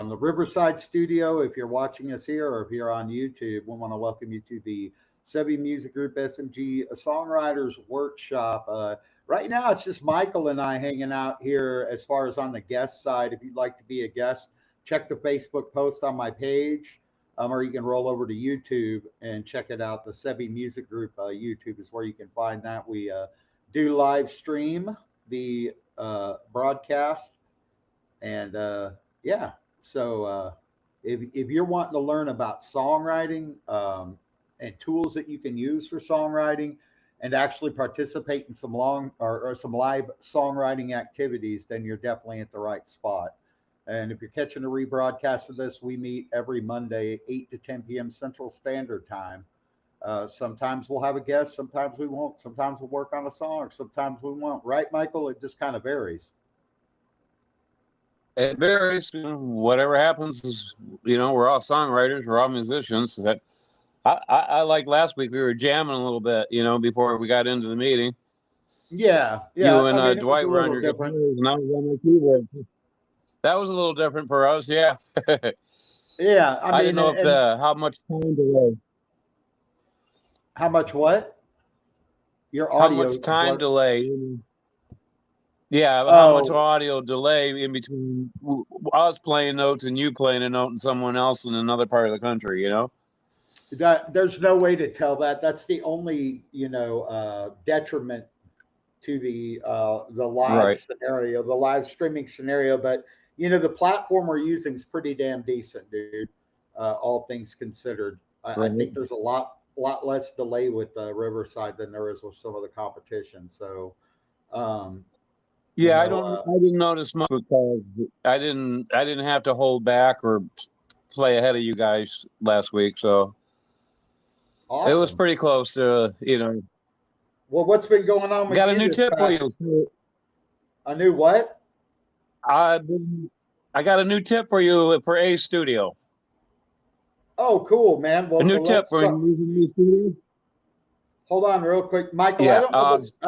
on the Riverside studio. If you're watching us here or if you're on YouTube, we want to welcome you to the Sebi Music Group SMG Songwriters Workshop. Right now, it's just Michael and I hanging out here as far as on the guest side. If you'd like to be a guest, check the Facebook post on my page, or you can roll over to YouTube and check it out. The Sebi Music Group YouTube is where you can find that. We do live stream the broadcast. And yeah, so if you're wanting to learn about songwriting and tools that you can use for songwriting and actually participate in some or some live songwriting activities, then you're definitely at the right spot. And if you're catching a rebroadcast of this, we meet every Monday, 8 to 10 p.m. Central Standard Time. Sometimes we'll have a guest, sometimes we won't. Sometimes we'll work on a song, sometimes we won't. Right, Michael? It just kind of varies. It varies. Whatever happens is, we're all songwriters, we're all musicians. I like last week we were jamming a little bit, before we got into the meeting. Yeah, You and I mean, it was Dwight a were on little your different. guitars, and I was on my keyboards. That was a little different for us, yeah. Yeah, I I mean, didn't know if how much time delay. how much what? Your How audio much is time what? delay? Yeah, how much Oh, audio delay in between us playing notes and you playing a note and someone else in another part of the country? that there's no way to tell that. That's the only detriment to the live Right. scenario, the live streaming scenario. But the platform we're using is pretty damn decent, dude. All things considered, I Right. think there's a lot less delay with Riverside than there is with some of the competition. So, um, you Yeah, know, I didn't notice much because I didn't have to hold back or play ahead of you guys last week, so it was awesome. pretty close to. Well, what's been going on with Got a you new this tip for past? you. I knew what? I I got a new tip for you for A Studio. Oh, cool, man. A Well, new tip let's for using A Studio. hold on real quick, Michael. I Yeah. don't know what's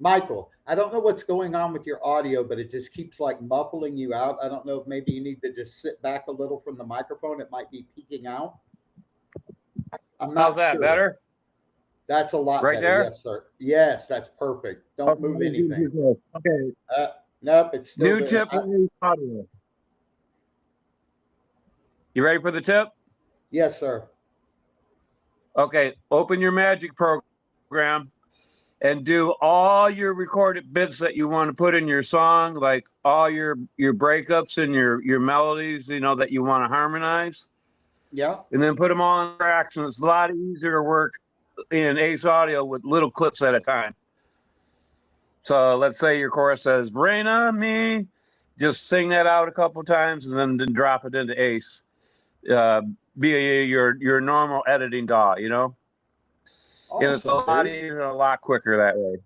Michael. I don't know what's going on with your audio, but it just keeps like muffling you out. I don't know if maybe you need to just sit back a little from the microphone. It might be peeking out. I'm How's not that sure. better? That's a lot Right better. there. Yes, sir. Yes, that's perfect. Don't Okay. move anything. Okay. Uh, nope, it's still New doing. tip for A Audio. You ready for the tip? Yes, sir. Okay. Open your Magic program and do all your recorded bits that you want to put in your song, like all your breakups and your melodies, that you want to harmonize, Yeah. and then put them all in tracks. And it's a lot easier to work in Ace Audio with little clips at a time. So let's say your chorus says "Rain on Me," just sing that out a couple times, and then drop it into Ace. Uh, be your normal editing DAW. And it's a Awesome, lot dude. easier, a lot quicker that way.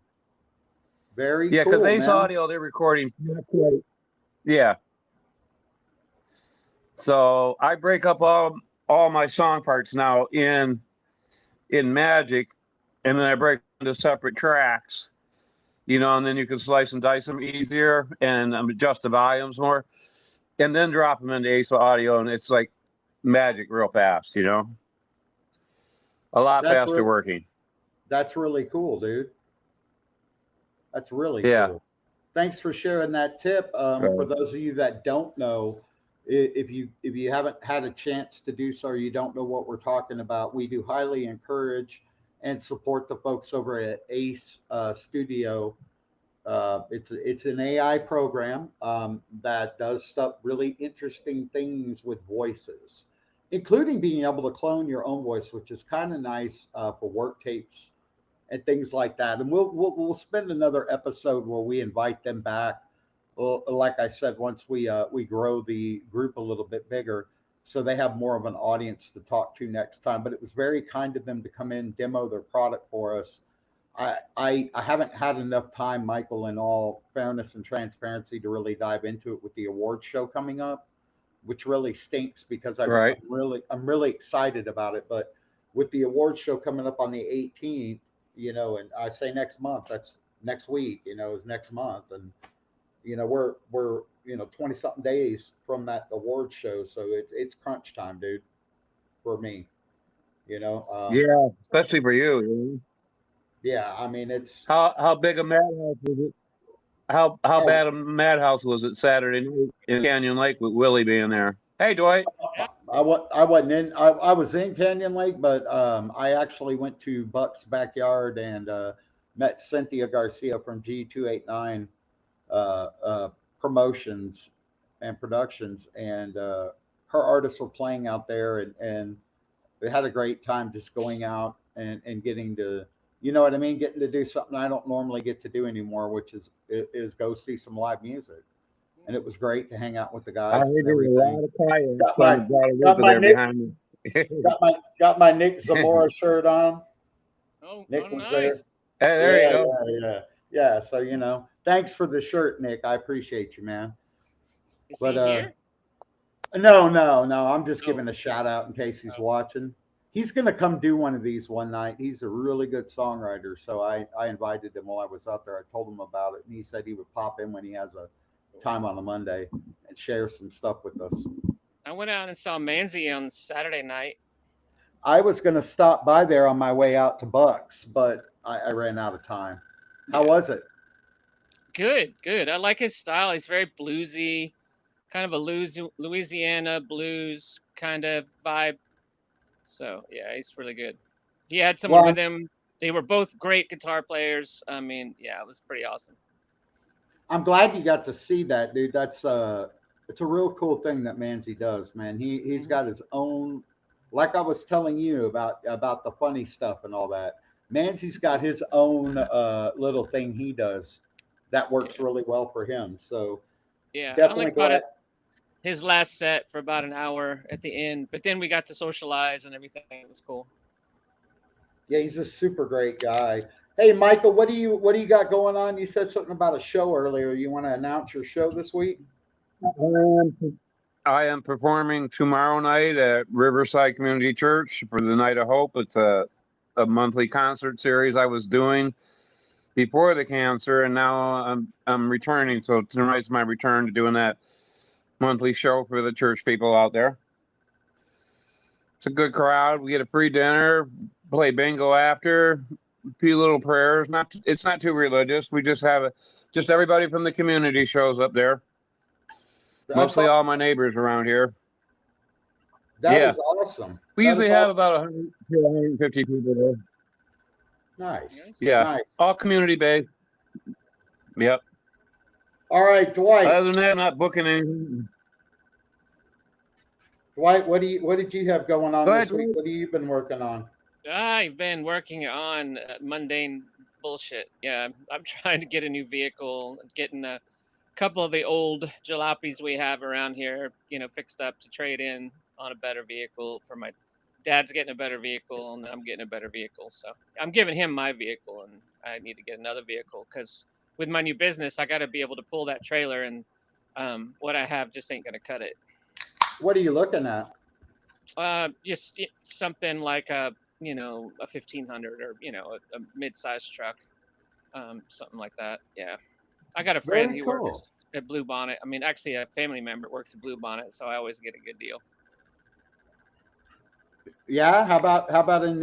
Very Yeah, because cool, Ace man. Audio, they're recording not quite. Yeah. So I break up all my song parts now in Magic, and then I break them into separate tracks. And then you can slice and dice them easier and adjust the volumes more, and then drop them into Ace Audio, and it's like magic real fast. A lot That's faster re- working. that's really cool, dude. That's really Yeah. cool. Thanks for sharing that tip. For So, those of you that don't know, if you haven't had a chance to do so, or you don't know what we're talking about, we do highly encourage and support the folks over at Ace Studio. It's an AI program that does stuff really interesting things with voices, including being able to clone your own voice, which is kind of nice for work tapes and things like that. And we'll spend another episode where we invite them back. Well, like I said, once we grow the group a little bit bigger, so they have more of an audience to talk to next time. But it was very kind of them to come in, demo their product for us. I haven't had enough time, Michael, in all fairness and transparency, to really dive into it with the award show coming up, which really stinks because right. I'm really excited about it. But with the award show coming up on the 18th, and I say next month, that's next week, is next month, and we're 20 something days from that award show, so it's crunch time, dude, for me. You know, Yeah, especially for you. yeah. I mean, it's How big a madhouse was it? How oh, bad a madhouse was it Saturday night in Canyon Lake with Willie being there? Hey, Dwight. Yeah. I wasn't in. I was in Canyon Lake, but I actually went to Buck's backyard and met Cynthia Garcia from G289 promotions and productions, and her artists were playing out there, and we had a great time just going out and getting to, you know what I mean, getting to do something I don't normally get to do anymore, which is go see some live music. And it was great to hang out with the I guys heard and there's a everything. lot of kayaks Got trying my to draw the got river my there Nick behind me. got my Nick Zamora shirt on. Oh, Nick was there. nice. Hey, there you Yeah, go. yeah. So thanks for the shirt, Nick. I appreciate you, man. Is But he here? no. I'm just Oh, giving a shout out in case he's oh, watching. He's gonna come do one of these one night. He's a really good songwriter, so I invited him while I was out there. I told him about it, and he said he would pop in when he has a time on a Monday and share some stuff with us. I went out and saw Manzi on Saturday night. I was gonna stop by there on my way out to Bucks, but I ran out of time. How Yeah, was it? good, good. I like his style. He's very bluesy, kind of a Louisiana blues kind of vibe. So yeah, he's really good. He had someone with Well, him. They were both great guitar players. I mean, yeah, it was pretty awesome. I'm glad you got to see that, dude. That's it's a real cool thing that Manzi does, man. He's Hmm. got his own, like I was telling you about the funny stuff and all that. Manzi's got his own little thing he does that works Yeah, really well for him. So yeah. I only definitely caught glad. it his last set for about an hour at the end, but then we got to socialize and everything. It was cool. Yeah, he's a super great guy. Hey, Michael, what do you got going on? You said something about a show earlier. You want to announce your show this week? I am performing tomorrow night at Riverside Community Church for the Night of Hope. It's a monthly concert series I was doing before the cancer, and now I'm returning. So tonight's my return to doing that monthly show for the church people out there. It's a good crowd. We get a free dinner, play bingo after, a few little prayers. It's not too religious. We just have just everybody from the community shows up there. That's Mostly aw- all my neighbors around here. that Yeah, is awesome. we That is usually have awesome. about 100 to 150 people there. Nice, Nice. Yeah, nice. all community based. Yep. All right, Dwight. Other than that, not booking anything. Dwight, what did you have going on Go ahead, this week? Dwight. What have you been working on? I've been working on mundane bullshit. Yeah, I'm trying to get a new vehicle, getting a couple of the old jalopies we have around here, fixed up to trade in on a better vehicle for my dad's getting a better vehicle and I'm getting a better vehicle. So I'm giving him my vehicle and I need to get another vehicle because with my new business, I got to be able to pull that trailer and what I have just ain't going to cut it. What are you looking at? Just something like a 1500 or a mid-sized truck, something like that. Yeah, I got a friend. Very He cool. works at Blue Bonnet. I mean, actually, a family member works at Blue Bonnet, so I always get a good deal. Yeah, how about in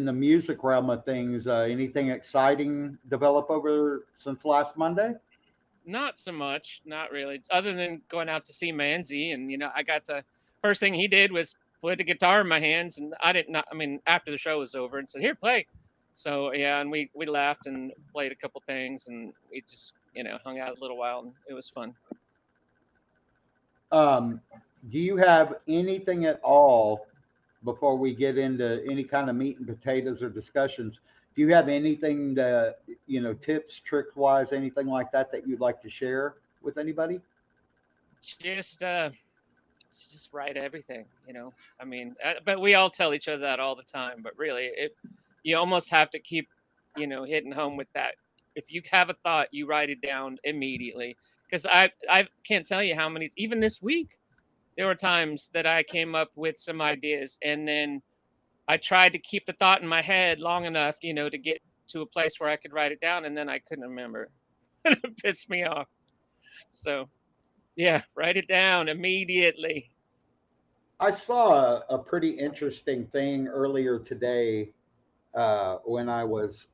the music realm of things? Anything exciting develop over since last Monday? Not so much, not really. Other than going out to see Manzi, and I got to first thing he did was put the guitar in my hands, and I didn't. I mean, after the show was over, and said, "Here, play." So yeah, and we laughed and played a couple things, and we just hung out a little while, and it was fun. Um, do you have anything at all before we get into any kind of meat and potatoes or discussions? Do you have anything to, tips, tricks wise, anything like that you'd like to share with anybody? Just write everything. I mean, but we all tell each other that all the time. But really, you almost have to keep hitting home with that. If you have a thought, you write it down immediately. Because I can't tell you how many, even this week, there were times that I came up with some ideas and then I tried to keep the thought in my head long enough, to get to a place where I could write it down, and then I couldn't remember. It pissed me off. So yeah, write it down immediately. I saw a pretty interesting thing earlier today when I was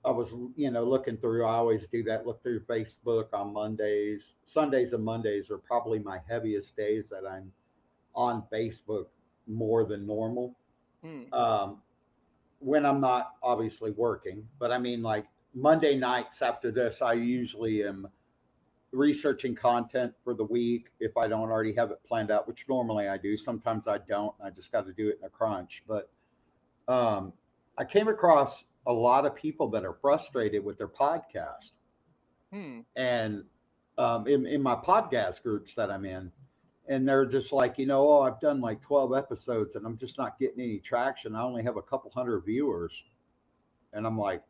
looking through. I always do that. Look through Facebook on Mondays. Sundays and Mondays are probably my heaviest days that I'm on Facebook more than normal. Hmm. Um, when I'm not obviously working, but I mean like Monday nights after this, I usually am researching content for the week if I don't already have it planned out, which normally I do. Sometimes I don't. I just got to do it in a crunch. But um, I came across a lot of people that are frustrated with their podcast, Hmm. and in my podcast groups that I'm in, and they're just like, oh, I've done like 12 episodes and I'm just not getting any traction. I only have a couple hundred viewers, and I'm like,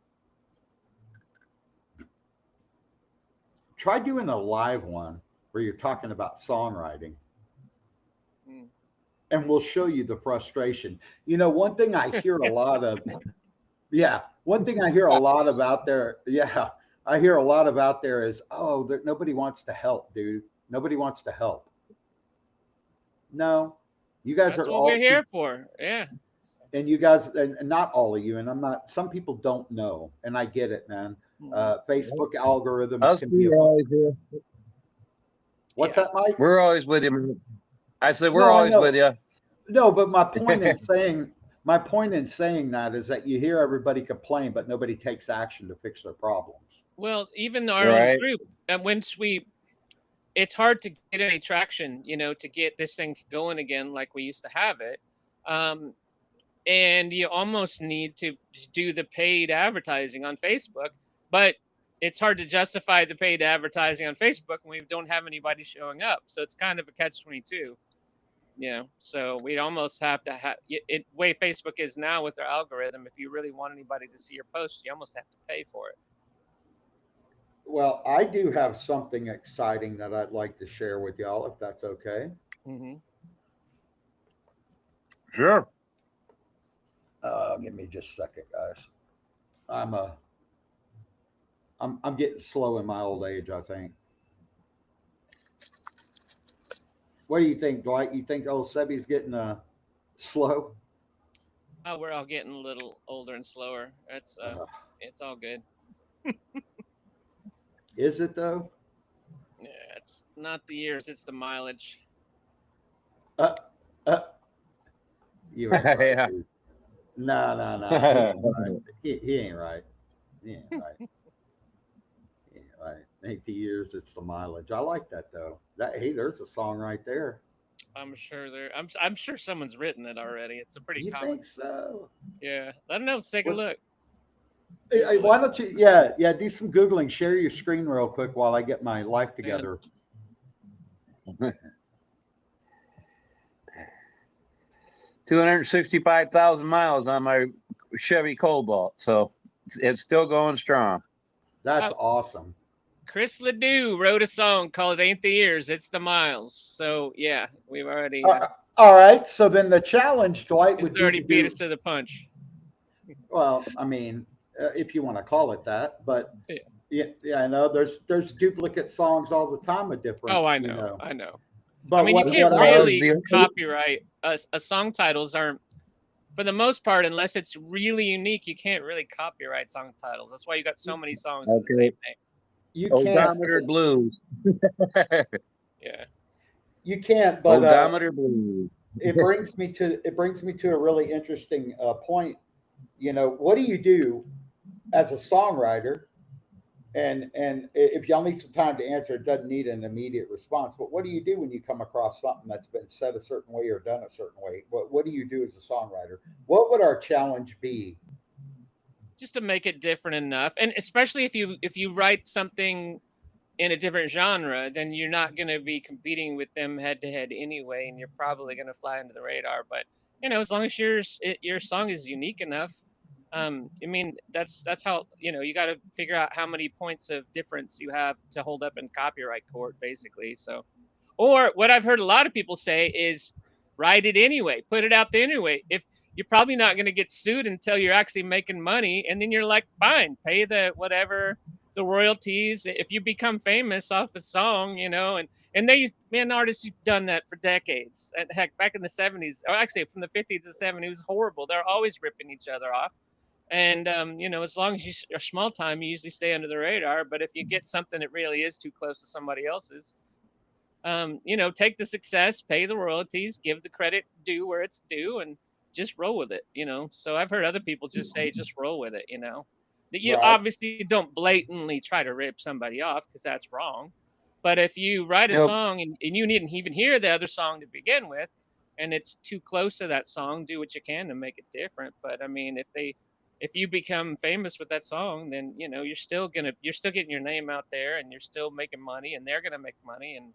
try doing a live one where you're talking about songwriting, Hmm. and we'll show you the frustration. One thing I hear a lot of, yeah, one thing I hear a lot of out there, yeah, I hear a lot of out there is, oh, nobody wants to help, dude. Nobody wants to help. No, you guys That's are what we're all, here for. Yeah. and you guys, and not all of you, and I'm not, some people don't know, and I get it, man. Hmm. Facebook algorithms Us can be two a, are always here. what's Yeah. that, Mike? We're always with you, man. I said we're No, I always with know. you. No, but my point in saying that is that you hear everybody complain, but nobody takes action to fix their problems. Well, even our own Right. group, and once it's hard to get any traction, to get this thing going again like we used to have it. Um, and you almost need to do the paid advertising on Facebook, but it's hard to justify the paid advertising on Facebook when we don't have anybody showing up. So it's kind of a catch-22. So we'd almost have to have it way Facebook is now with their algorithm. If you really want anybody to see your post, you almost have to pay for it. Well, I do have something exciting that I'd like to share with y'all, if that's okay. Hmm. Sure. Give me just a second, guys. I'm a, I'm getting slow in my old age, I think. What do you think, Dwight? You think old Sebby's getting slow? Oh, we're all getting a little older and slower. Uh, It's all good. is it though? Yeah, it's not the years, it's the mileage. Uh, uh, you ain't right, Yeah. dude. No, no, no. He ain't right. He ain't right. He ain't right. He ain't right. Ain't the years, it's the mileage. I like that though. Hey, there's a song right there. I'm sure someone's written it already. It's a pretty You common. think so? Yeah. Let them know. Let's take a What? look. Hey, Google it. why don't you? Yeah, yeah. Do some googling. Share your screen real quick while I get my life Yeah. together. 265,000 miles on my Chevy Cobalt, so it's still going strong. That's Oh, awesome. Chris Ledoux wrote a song called "Ain't the Years, It's the Miles." So yeah, we've already All right. So then the challenge, Dwight, he's would be already to beat us do. to the punch. Well, I mean, if you want to call it that, but Yeah. yeah, yeah, I know there's duplicate songs all the time of different, Oh, I know. I know. I But mean, you what can't what I was really copyright a song titles aren't for the most part unless it's really unique. You can't really copyright song titles. That's why you got so many songs with the Okay. same name. you can't Odometer blues. Yeah. you can't, but Odometer blues. it brings me to a really interesting point. What do you do as a songwriter? And if y'all need some time to answer, it doesn't need an immediate response. But what do you do when you come across something that's been said a certain way or done a certain way? What do you do as a songwriter? What would our challenge be? Just to make it different enough, and especially if you write something in a different genre, then you're not going to be competing with them head to head anyway, and you're probably going to fly under the radar. But as long as your song is unique enough, I mean that's how you got to figure out how many points of difference you have to hold up in copyright court, basically. So, or what I've heard a lot of people say is write it anyway, put it out there anyway. If you're probably not going to get sued until you're actually making money, and then you're like, fine, pay the whatever the royalties. If you become famous off a song, you know, and they man, artists who've done that for decades. And heck, back in the 70s, or actually from the 50s to 70s, it was horrible. They're always ripping each other off. And you know, as long as you're small time, you usually stay under the radar. But if you get something that really is too close to somebody else's, you know, take the success, pay the royalties, give the credit due where it's due, and just roll with it. You know. So I've heard other people just say, just roll with it. You know, that you Right. obviously don't blatantly try to rip somebody off because that's wrong. But if you write a Nope. song and you didn't even hear the other song to begin with, and it's too close to that song, do what you can to make it different. But I mean, if you become famous with that song, then you know you're still getting your name out there, and you're still making money, and they're gonna make money, and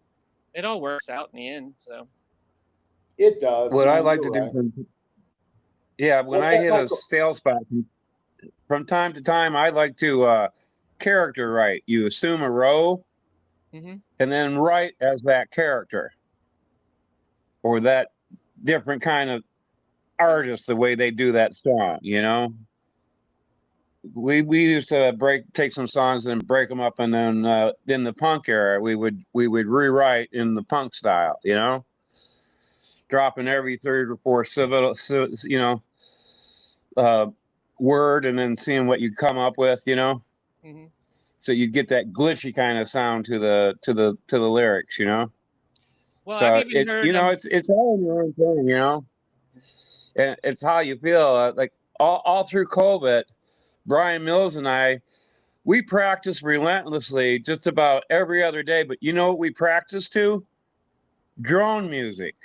it all works out in the end. So It does. What I No, like you're to do, right. yeah, when What's I that, hit a Michael? sales spot, from time to time, I like to character write. You assume a role hmm and then write as that character or that different kind of artist, the way they do that song, you know. We used to take some songs and break them up, and then in the punk era we would rewrite in the punk style, you know, dropping every third or fourth you know, uh, word, and then seeing what you come up with, you know. hmm So you get that glitchy kind of sound to the lyrics, you know. Well, I've So even heard it's all in your own thing, you know. And it's how you feel. Like all through COVID, Brian Mills and I, we practice relentlessly just about every other day. But you know what we practice to? Drone music.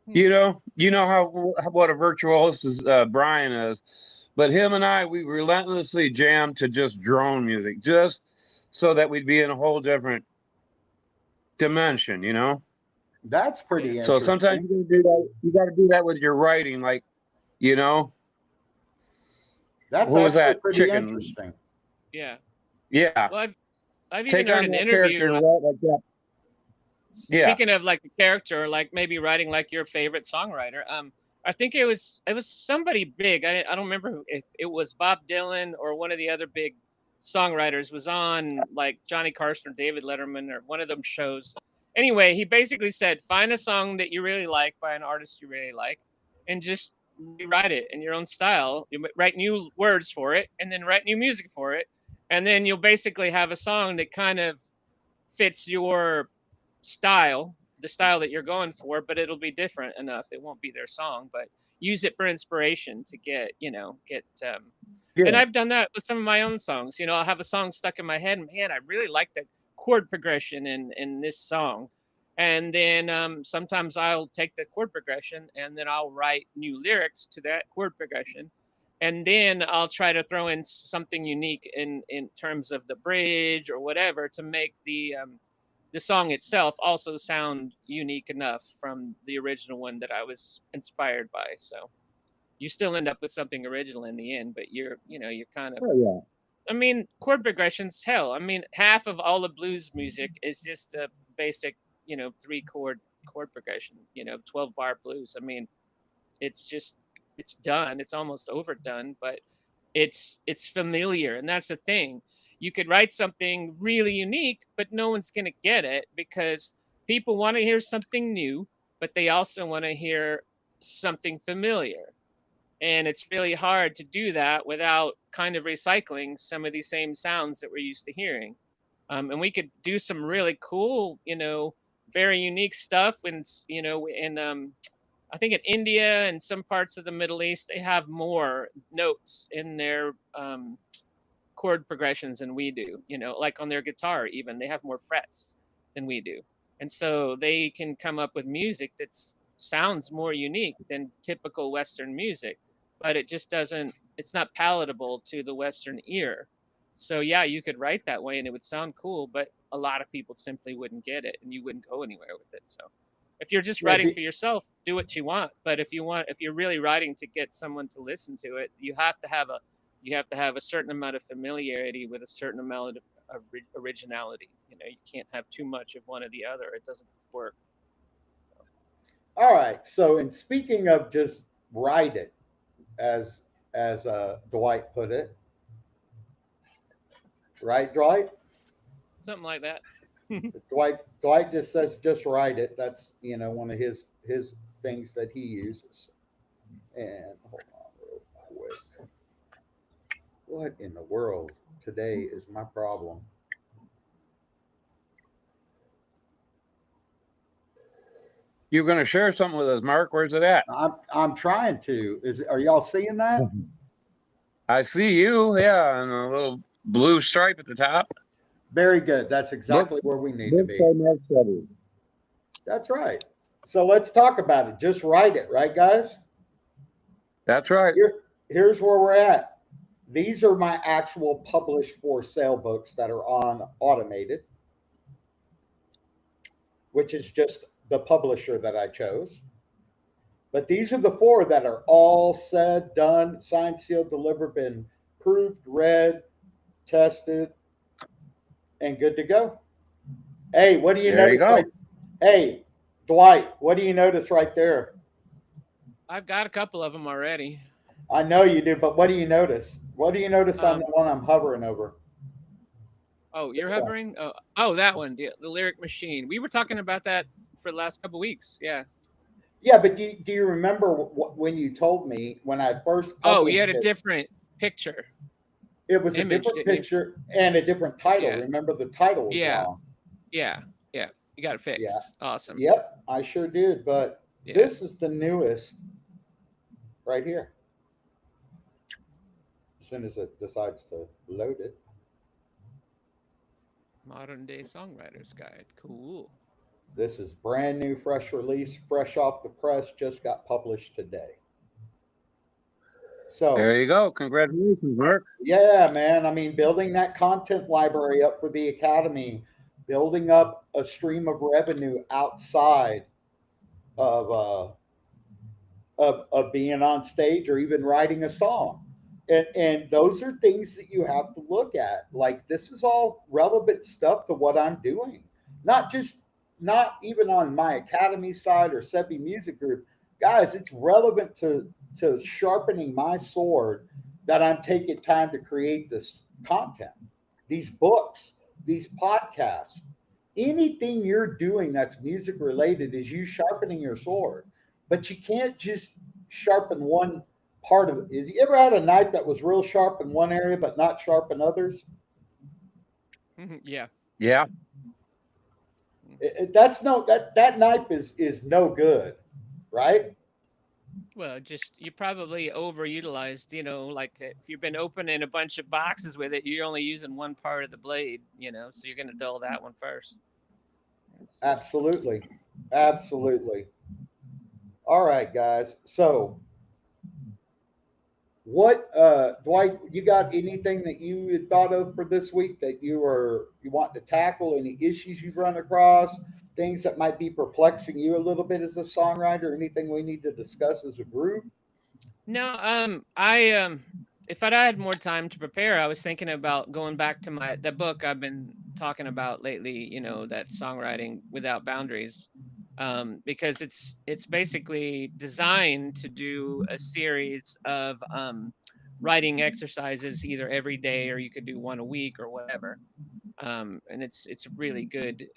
hmm, You know how what a virtuoso Brian is. But him and I, we relentlessly jam to just drone music, just so that we'd be in a whole different dimension, you know. That's yeah, pretty So sometimes interesting. you gotta do that. You got to do that with your writing, like, you know, That's what was actually that pretty chicken? interesting. yeah. Yeah, Well, I've even take heard on an that character interview. and write like that. Yeah, Speaking of like a character, like maybe writing like your favorite songwriter. I think it was somebody big. I don't remember if it was Bob Dylan or one of the other big songwriters was on like Johnny Carson or David Letterman or one of them shows. Anyway, he basically said find a song that you really like by an artist you really like, and just rewrite it in your own style. You write new words for it, and then write new music for it, and then you'll basically have a song that kind of fits your style, the style that you're going for, but it'll be different enough. It won't be their song, but use it for inspiration to get, you know, and yeah, I've done that with some of my own songs. You know, I'll have a song stuck in my head, and man, I really like that chord progression in this song. And then sometimes I'll take the chord progression and then I'll write new lyrics to that chord progression. And then I'll try to throw in something unique in terms of the bridge or whatever to make the song itself also sound unique enough from the original one that I was inspired by. So you still end up with something original in the end, but you're kind of, oh yeah, I mean, chord progressions, hell, I mean, half of all the blues music is just a basic, three chord progression, 12 bar blues. I mean, it's just it's done. It's almost overdone, but it's familiar, and that's the thing. You could write something really unique, but no one's going to get it because people want to hear something new, but they also want to hear something familiar. And it's really hard to do that without kind of recycling some of these same sounds that we're used to hearing. And we could do some really cool, very unique stuff. And in I think in India and some parts of the Middle East, they have more notes in their chord progressions than we do. Like on their guitar, even they have more frets than we do, and so they can come up with music that sounds more unique than typical Western music, but it just doesn't. It's not palatable to the Western ear. So yeah, you could write that way and it would sound cool, but a lot of people simply wouldn't get it, and you wouldn't go anywhere with it. So if you're just Yeah. writing for yourself, do what you want. But if you're really writing to get someone to listen to it, you have to have a certain amount of familiarity with a certain amount of originality. You can't have too much of one or the other. It doesn't work. All right. So, and speaking of just write it, as Dwight put it, right, Dwight? Something like that. Dwight just says just write it. That's one of his things that he uses. And hold on real quick. What in the world today is my problem? You're going to share something with us, Mark. Where's it at? I'm trying to. Are y'all seeing that? I see you. Yeah, and a little blue stripe at the top. Very good. That's exactly where we need to be. Mark Setters. That's right. So let's talk about it. Just write it, right, guys? That's right. Here's where we're at. These are my actual published for sale books that are on Automated, which is just the publisher that I chose. But these are the 4 that are all said, done, signed, sealed, delivered, been proved, read, tested, and good to go. Hey, what do you notice? Hey, Dwight, what do you notice right there? I've got a couple of them already. I know you do, but what do you notice? What do you notice on the one I'm hovering over? Oh, you're hovering? Oh, that one, the Lyric Machine. We were talking about that for the last couple of weeks. Yeah. Yeah, but do you remember when you told me when I first published you had a different picture. It was a different picture and a different title. Yeah. Remember, the title was wrong. Yeah. You got it fixed. Yeah. Awesome. Yep, I sure did. But this is the newest right here. As soon as it decides to load it. Modern Day Songwriter's Guide. Cool. This is brand new, fresh release, fresh off the press, just got published today. So there you go. Congratulations, Mark. Yeah, man. I mean, building that content library up for the Academy, building up a stream of revenue outside of being on stage or even writing a song. And those are things that you have to look at. Like, this is all relevant stuff to what I'm doing. Not even on my Academy side or Sebi Music Group. Guys, it's relevant to sharpening my sword that I'm taking time to create this content, these books, these podcasts. Anything you're doing that's music related is you sharpening your sword. But you can't just sharpen one part of it. Have you ever had a knife that was real sharp in one area but not sharp in others? Yeah. Yeah. That knife is no good, right? Well, you probably overutilized, like if you've been opening a bunch of boxes with it, you're only using one part of the blade, so you're going to dull that one first. Absolutely. All right, guys. So what, Dwight, you got anything that you had thought of for this week that you want to tackle? Any issues you've run across? Things that might be perplexing you a little bit as a songwriter? Anything we need to discuss as a group? No, if I'd had more time to prepare, I was thinking about going back to the book I've been talking about lately, that Songwriting Without Boundaries, because it's basically designed to do a series of writing exercises either every day, or you could do one a week or whatever. And it's really good.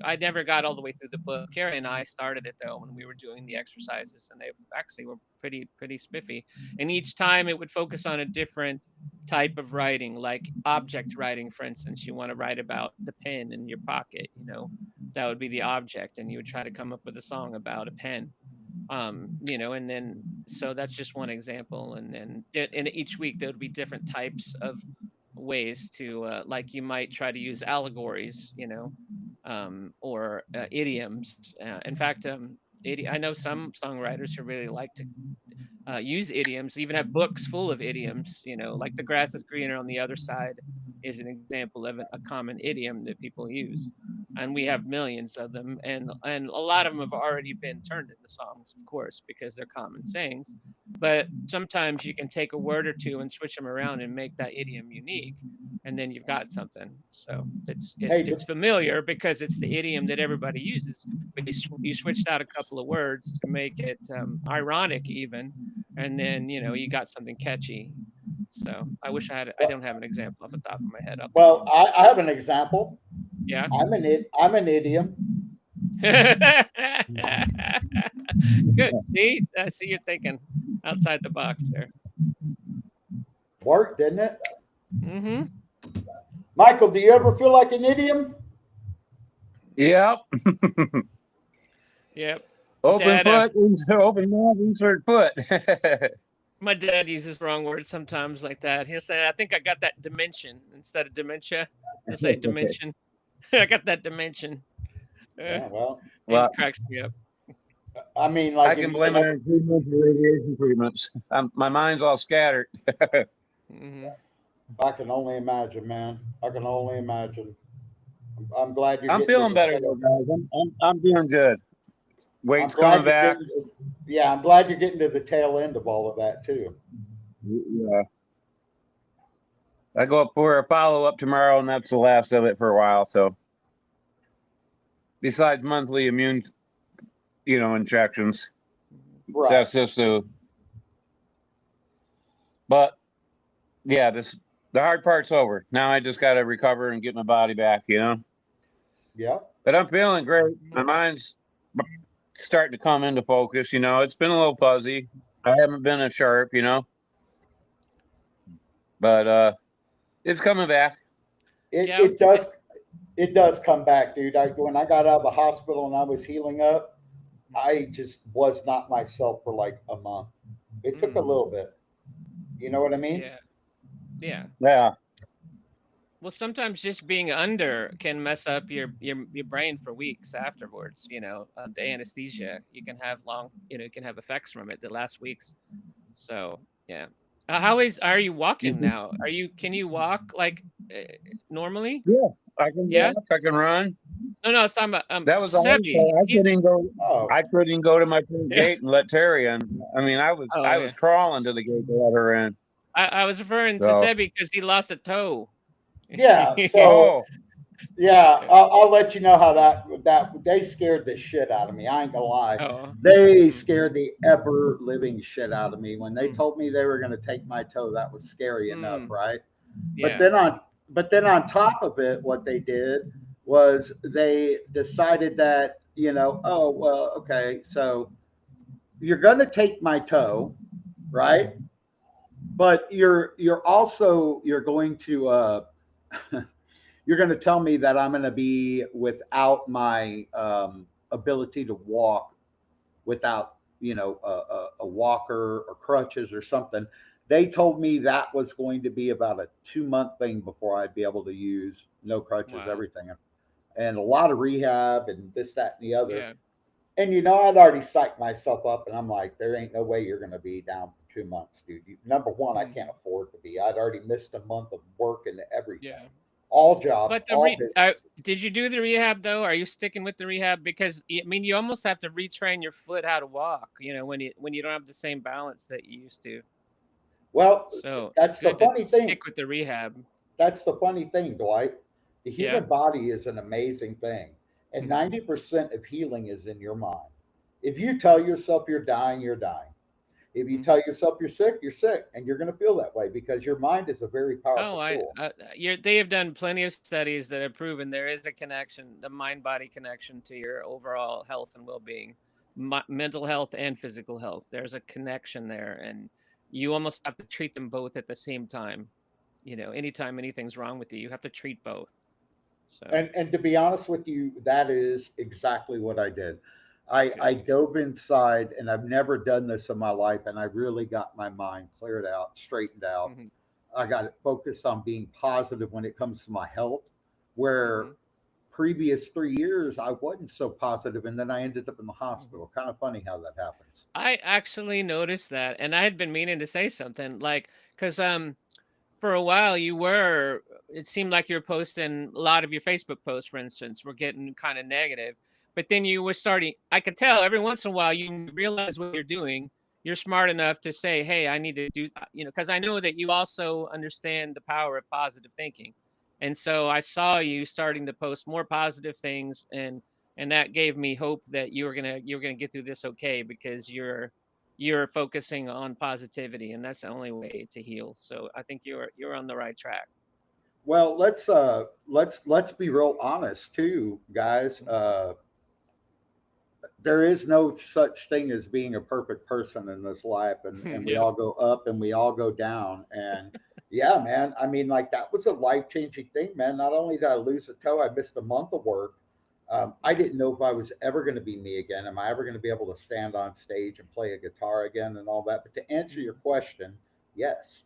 I never got all the way through the book. Carrie and I started it though when we were doing the exercises, and they actually were pretty spiffy. And each time it would focus on a different type of writing, like object writing, for instance. You want to write about the pen in your pocket, that would be the object, and you would try to come up with a song about a pen. And then so that's just one example. And then in each week there would be different types of ways to like you might try to use allegories, or idioms. In fact, I know some songwriters who really like to use idioms, even have books full of idioms, like the grass is greener on the other side is an example of a common idiom that people use. And we have millions of them, and a lot of them have already been turned into songs, of course, because they're common sayings. But sometimes you can take a word or two and switch them around and make that idiom unique, and then you've got something. So it's familiar because it's the idiom that everybody uses, but you switched out a couple of words to make it ironic even, and then you got something catchy. So I wish I had. I don't have an example off the top of my head. Up. Well, I have an example. Yeah. I'm an idiom. Good. See, I see you're thinking outside the box there. Worked, didn't it? Mm-hmm. Michael, do you ever feel like an idiom? Yep. Yep. Open Dad, foot, open mouth, insert foot. my dad uses wrong words sometimes like that. He'll say, "I think I got that dimension" instead of dementia. He'll say dimension. I got that dimension. Yeah, well, And Well, it cracks me up. I mean, I like, can blame it on 3 months of radiation treatments. My mind's all scattered. Mm-hmm. I can only imagine, man. I can only imagine. I'm glad you're I'm getting to feeling the better though, tail. guys. I'm doing good. I'm Weight's coming glad you're back. getting. Yeah, I'm glad you're getting to the tail end of all of that too. Yeah. I go up for a follow up tomorrow, and that's the last of it for a while. So, besides monthly immune, injections, Right. that's just a. But yeah, the hard part's over. Now I just got to recover and get my body back. Yeah. But I'm feeling great. My mind's starting to come into focus. It's been a little fuzzy. I haven't been as sharp. But it's coming back. It Yeah. it does it does come back, dude. When I got out of the hospital and I was healing up, I just was not myself for like a month. It took a little bit. You know what I mean? Yeah. Yeah. Yeah. Well, sometimes just being under can mess up your brain for weeks afterwards. The anesthesia, you can have you can have effects from it that last weeks. So yeah. Are you walking Mhm. now? Can you walk like uh, normally? Yeah. I can Yeah. walk. I can run. No, no, it's talking about That was the hard Sebi. part. I couldn't go. Oh, I couldn't go to my front Yeah. gate and let Terry in. I mean, I was Oh I was yeah. crawling to the gate to let her in. I was referring to So, Sebi because he lost a toe. yeah. So oh, yeah, Yeah. I'll let you know how that they scared the shit out of me. I ain't gonna lie. Oh. They Mm, scared the ever living shit out of me when they mm, told me they were gonna take my toe. That was scary enough, mm. right? But Yeah. then on top of it, what they did was they decided that oh well, okay, so you're gonna take my toe, right? But you're going to you're going to tell me that I'm going to be without my ability to walk without a walker or crutches or something. They told me that was going to be about a 2 month thing before I'd be able to use no crutches, Wow. everything, and a lot of rehab and this, that, and the other. Yeah. And I'd already psyched myself up, and I'm like, there ain't no way you're going to be down for 2 months, dude. Number one, I can't Mhm. afford to be. I'd already missed a month of work and everything, Yeah. all jobs, But all businesses. did you do the rehab though? Are you sticking with the rehab? Because I mean, you almost have to retrain your foot how to walk. When you don't have the same balance that you used to. Well, So it's that's the good to funny thing. stick with the rehab. That's the funny thing, Dwight. The Yeah. human body is an amazing thing, and Mhm. 90% of healing is in your mind. If you tell yourself you're dying, you're dying. If you Mhm. tell yourself you're sick, and you're going to feel that way because your mind is a very Oh, powerful tool. they have done plenty of studies that have proven there is a connection, the mind-body connection to your overall health and well-being, mental health and physical health. There's a connection there, and you almost have to treat them both at the same time. Anytime anything's wrong with you, you have to treat both. So, And to be honest with you, that is exactly what I did. I good. dove inside, and I've never done this in my life, and I really got my mind cleared out, straightened out. Mhm. I got it focused on being positive when it comes to my health, where Mhm. previous 3 years I wasn't so positive, and then I ended up in the Mhm. hospital. Kind of funny how that happens. I actually noticed that, and I had been meaning to say something, like, because for a while it seemed like you were posting a lot of your Facebook posts, for instance, were getting kind of negative. But then you were starting, I could tell every once in a while you realize what you're doing. You're smart enough to say, hey, I need to do, because I know that you also understand the power of positive thinking. And so I saw you starting to post more positive things, and that gave me hope that you were gonna get through this okay, because you're focusing on positivity, and that's the only way to heal. So I think you're on the right track. Well, let's be real honest too, guys. There is no such thing as being a perfect person in this life, and we Yep. all go up and we all go down. And yeah, man, I mean, like that was a life changing thing, man. Not only did I lose a toe, I missed a month of work. I Yeah. didn't know if I was ever going to be me again. Am I ever going to be able to stand on stage and play a guitar again and all that? But to answer your Mhm. question, yes,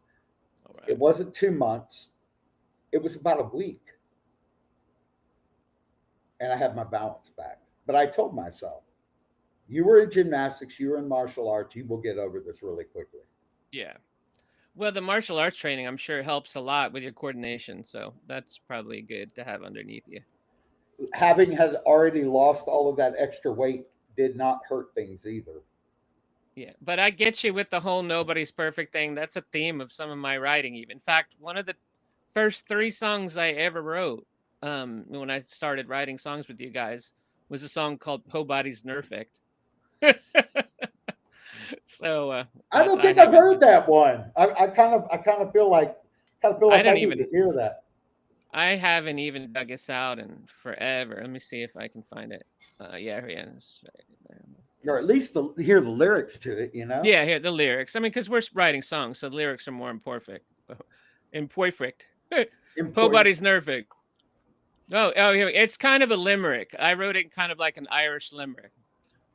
All it right. wasn't 2 months. It was about a week, and I had my balance back. But I told myself, you were in gymnastics, you were in martial arts, you will get over this really quickly. Yeah. Well, the martial arts training, I'm sure, helps a lot with your coordination. So that's probably good to have underneath you. Having had already lost all of that extra weight did not hurt things either. Yeah, but I get you with the whole nobody's perfect thing. That's a theme of some of my writing. Even in fact, one of the first three songs I ever wrote, when I started writing songs with you guys, was a song called "Po Body's Nerfect." So I that don't I think I've haven't. heard that one. I kind of feel I like I don't need to even. hear that. I haven't even dug this out in forever. Let me see if I can find it. Yeah, here it is. Right there. Or at least hear the lyrics to it, you know? Yeah, here the lyrics. I mean, because we're writing songs, so the lyrics are more imperfect. Imperfect. Po Important. Body's Nerfect. Oh, here it's kind of a limerick. I wrote it kind of like an Irish limerick.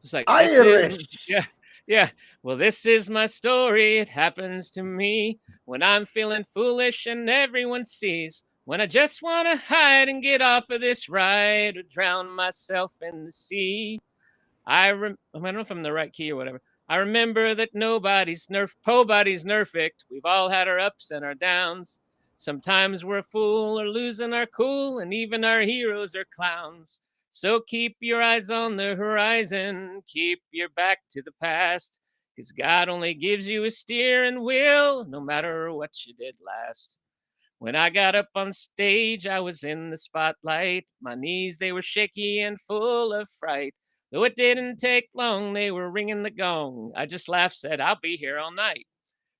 It's like Irish. yeah, yeah. Well, this is my story. It happens to me when I'm feeling foolish and everyone sees. When I just want to hide and get off of this ride or drown myself in the sea. I don't know if I'm in the right key or whatever. I remember that nobody's nerfect. We've all had our ups and our downs. Sometimes we're a fool or losing our cool, and even our heroes are clowns. So keep your eyes on the horizon, keep your back to the past, 'cause God only gives you a steering wheel, no matter what you did last. When I got up on stage, I was in the spotlight. My knees, they were shaky and full of fright. Though it didn't take long, they were ringing the gong. I just laughed, said, I'll be here all night.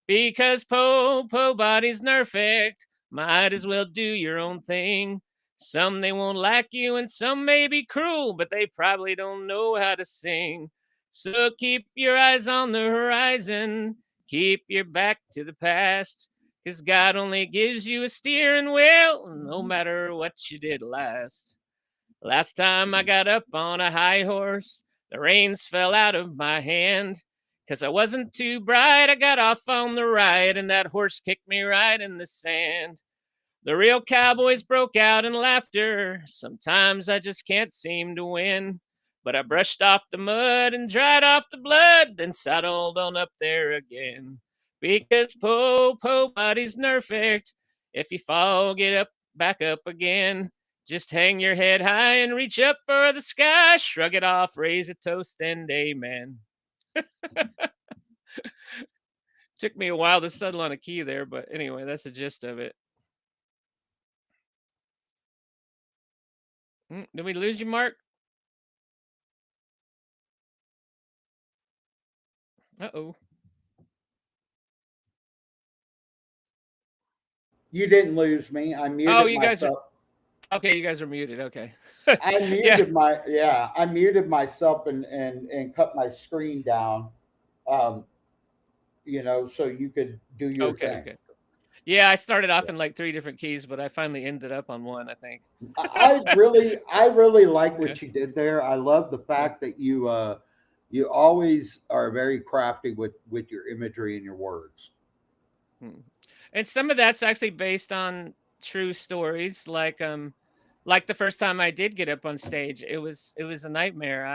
Because Po Body's nerfect. Might as well do your own thing. Some they won't like you and some may be cruel, but they probably don't know how to sing. So keep your eyes on the horizon. Keep your back to the past. 'Cause God only gives you a steering wheel, no matter what you did last. Last time I got up on a high horse, the reins fell out of my hand. 'Cause I wasn't too bright, I got off on the right, and that horse kicked me right in the sand. The real cowboys broke out in laughter. Sometimes I just can't seem to win. But I brushed off the mud and dried off the blood, then saddled on up there again. Because Po Body's nerfect. If you fall, get up, back up again. Just hang your head high and reach up for the sky. Shrug it off, raise a toast, and amen. Took me a while to settle on a key there, but anyway, that's the gist of it. Did we lose you, Mark? Uh oh. You didn't lose me. I Oh, muted you guys are myself. okay. You guys are muted. Okay. Yeah. I muted myself and cut my screen down. Um, so you could do your Okay. thing. Okay. Yeah, I started off in like three different keys, but I finally ended up on one. I think. I really like Yeah. what you did there. I love the Yeah. fact that you always are very crafty with your imagery and your words. Hmm. And some of that's actually based on true stories. Like the first time I did get up on stage, it was a nightmare.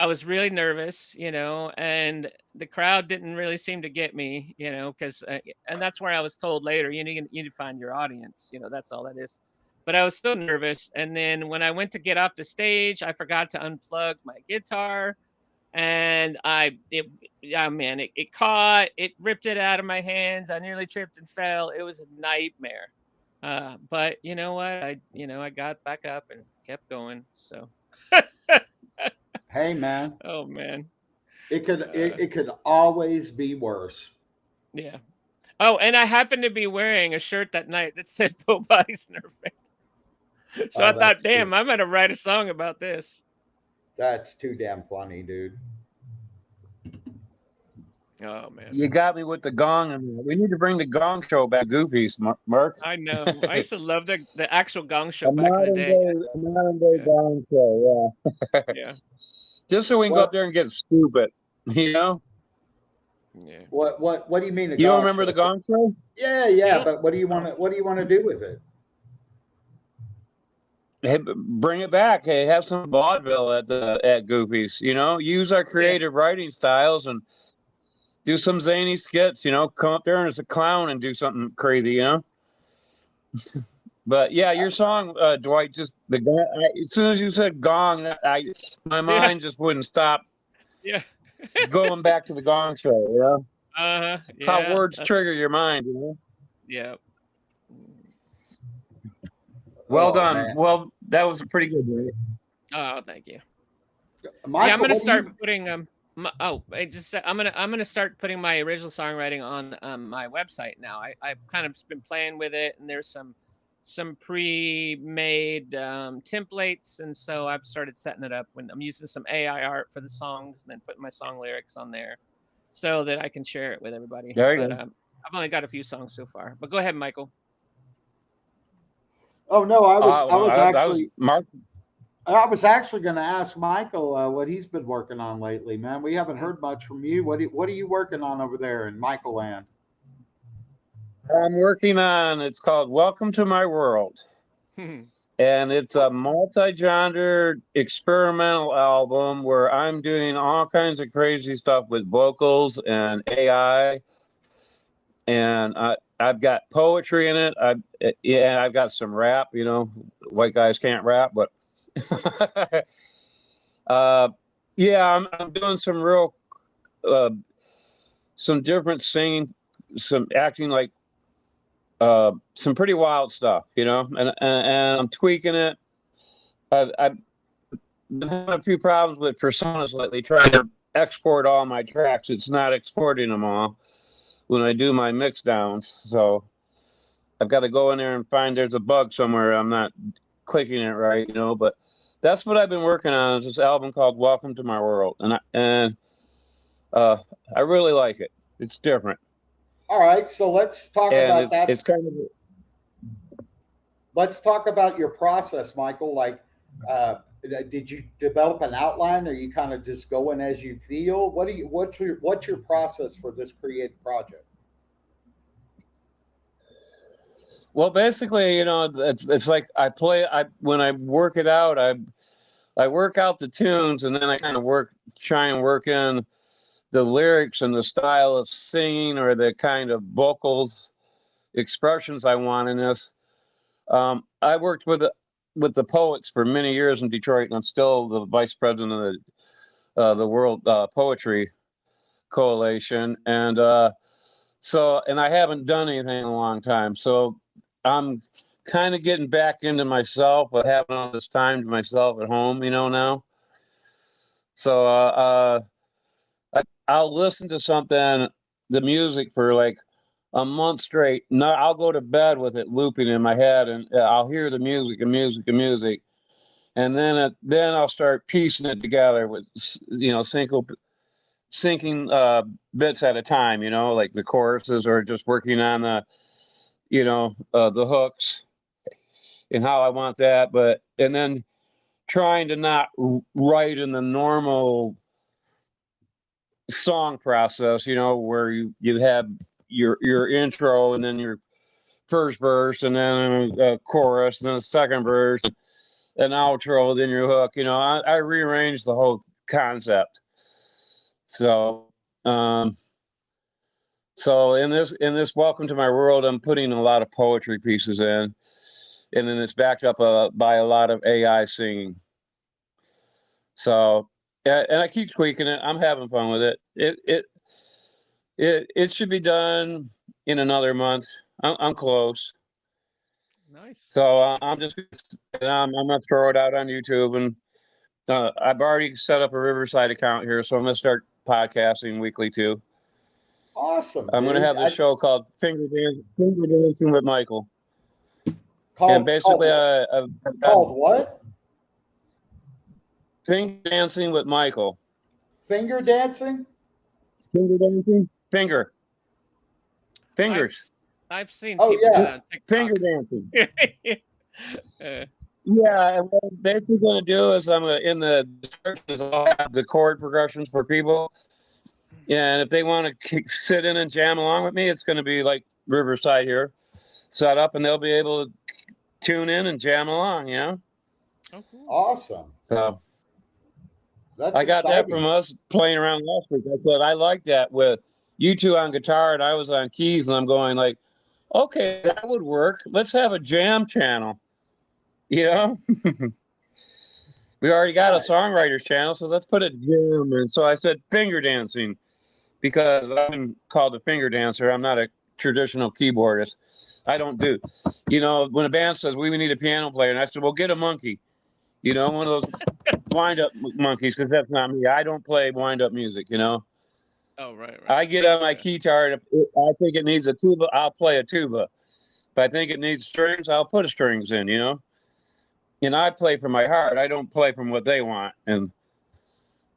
I was really nervous, and the crowd didn't really seem to get me, because and that's where I was told later, you need to find your audience, that's all that is. But I was so nervous, and then when I went to get off the stage, I forgot to unplug my guitar, and yeah, man, it caught, it ripped it out of my hands. I nearly tripped and fell. It was a nightmare. But you know what? I got back up and kept going. So, Hey man, oh man. it could always be worse. Yeah. Oh, and I happened to be wearing a shirt that night that said "Full Body Smurfing." So I Oh, thought, that's too damn, I'm gonna write a song about this. that's too damn funny, dude. Oh man, You got me with the gong, and we need to bring the gong show back. Goofies, Mark. I know. I used to love the actual Gong Show A back in the modern day. day, a modern day Yeah, gong show. Yeah. yeah, Just so we can go up What there and get stupid. You know. yeah. what do you mean a You don't gong remember the show? gong show? Yeah, You yeah, don't? but Oh, what do you want to do with it? Hey, bring it back. Hey, have some vaudeville at Goofies. You know, use our yeah, creative writing styles and do some zany skits. You know, come up there and as a clown and do something crazy. You know. But yeah, your song, Dwight, just the gong. As soon as you said gong, my yeah, mind just wouldn't stop yeah. going back to the gong show. You know, it's how Yeah. words That's trigger your mind. You know. yeah. Well Oh done. man, Well, that was pretty good, Dwight. Oh, thank you. Yeah, I'm Michael, gonna what do start you? putting oh, I just said I'm gonna start putting my original songwriting on my website now. I've kind of been playing with it, and there's some pre-made templates, and so I've started setting it up when I'm using some AI art for the songs, and then putting my song lyrics on there, so that I can share it with everybody. There you But go. I've only got a few songs so far. But go ahead, Michael. Oh no, I was Mark. I was actually going to ask Michael what he's been working on lately, man. We haven't heard much from you. What are you working on over there in Michael Land? I'm working on. It's called "Welcome to My World," and it's a multi-genre experimental album where I'm doing all kinds of crazy stuff with vocals and AI, and I've got poetry in it. Yeah, I've got some rap. You know, white guys can't rap, but uh, yeah, I'm doing some real uh, some different singing, some acting like some pretty wild stuff, you know, and I'm tweaking it. I've been having a few problems with personas lately, trying to export all my tracks. It's not exporting them all when I do my mix downs. So I've got to go in there and find there's a bug somewhere. I'm not clicking it right, you know, but that's what I've been working on is this album called Welcome to My World. And I really like it. It's different. All right, so let's talk And about that. it's kind of Let's talk about your process, Michael. Like, did you develop an outline, or you kind of just going as you feel? What's your process for this creative project? well, basically, you know, it's like I when I work it out, I work out the tunes and then I kind of try and work in the lyrics and the style of singing or the kind of vocals expressions I want in this. I worked with the poets for many years in Detroit, and I'm still the vice president of the World Poetry Coalition, and and I haven't done anything in a long time, so I'm kind of getting back into myself, but having all this time to myself at home, you know now. So I'll listen to something, the music for like a month straight. No, I'll go to bed with it looping in my head, and I'll hear the music and music and music, and then I'll start piecing it together with you know syncing bits at a time. You know, like the choruses or just working on the hooks and how I want that, but and then trying to not write in the normal song process, you know, where you have your intro and then your first verse and then a chorus and then a second verse, an outro, then your hook. You know, I rearranged the whole concept. So, so in this Welcome to My World, I'm putting a lot of poetry pieces in, and then it's backed up by a lot of AI singing. So, yeah, and I keep tweaking it. I'm having fun with it. It should be done in another month. I'm close. Nice. So I'm gonna throw it out on YouTube, and I've already set up a Riverside account here, so I'm gonna start podcasting weekly too. Awesome. I'm going to dude. have this show called Finger Dancing with Michael. Called, And basically, called what? Finger Dancing with Michael. Finger dancing? Finger dancing? Fingers. I've seen Oh, people yeah. do that on TikTok. Finger dancing. Uh, Yeah, and what I'm basically going to do is I'm going to, in the descriptions, I'll have the chord progressions for people. And if they want to sit in and jam along with me, it's going to be like Riverside here, set up, and they'll be able to tune in and jam along, you know? oh, cool. Awesome. So That's I got exciting. that from us playing around last week. I said, I like that with you two on guitar and I was on keys, and I'm going like, okay, that would work. Let's have a jam channel, you know? We already got Nice. a songwriters channel, so let's put a jam. And so I said finger dancing, because I'm called a finger dancer. I'm not a traditional keyboardist. I don't do, you know, when a band says we need a piano player, and I said, well, get a monkey, you know, one of those wind up monkeys, because that's not me. I don't play wind up music, you know. Oh, right. I get on my guitar, and if I think it needs a tuba, I'll play a tuba. If I think it needs strings, I'll put strings in, you know. And I play from my heart. I don't play from what they want. And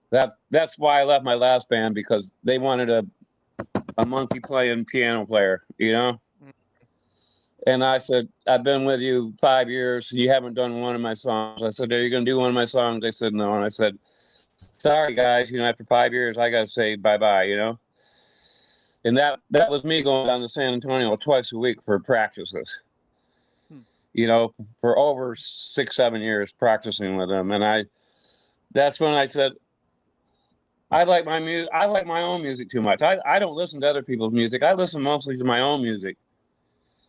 that's why I left my last band, because they wanted a monkey playing piano player, you know. And I said, I've been with you 5 years. You haven't done one of my songs. I said, are you going to do one of my songs? They said, no. And I said, sorry, guys. You know, after 5 years, I got to say bye-bye, you know. And that was me going down to San Antonio twice a week for practices, you know, for over 6-7 years practicing with them. And that's when I said, I like my music. I like my own music too much. I don't listen to other people's music. I listen mostly to my own music.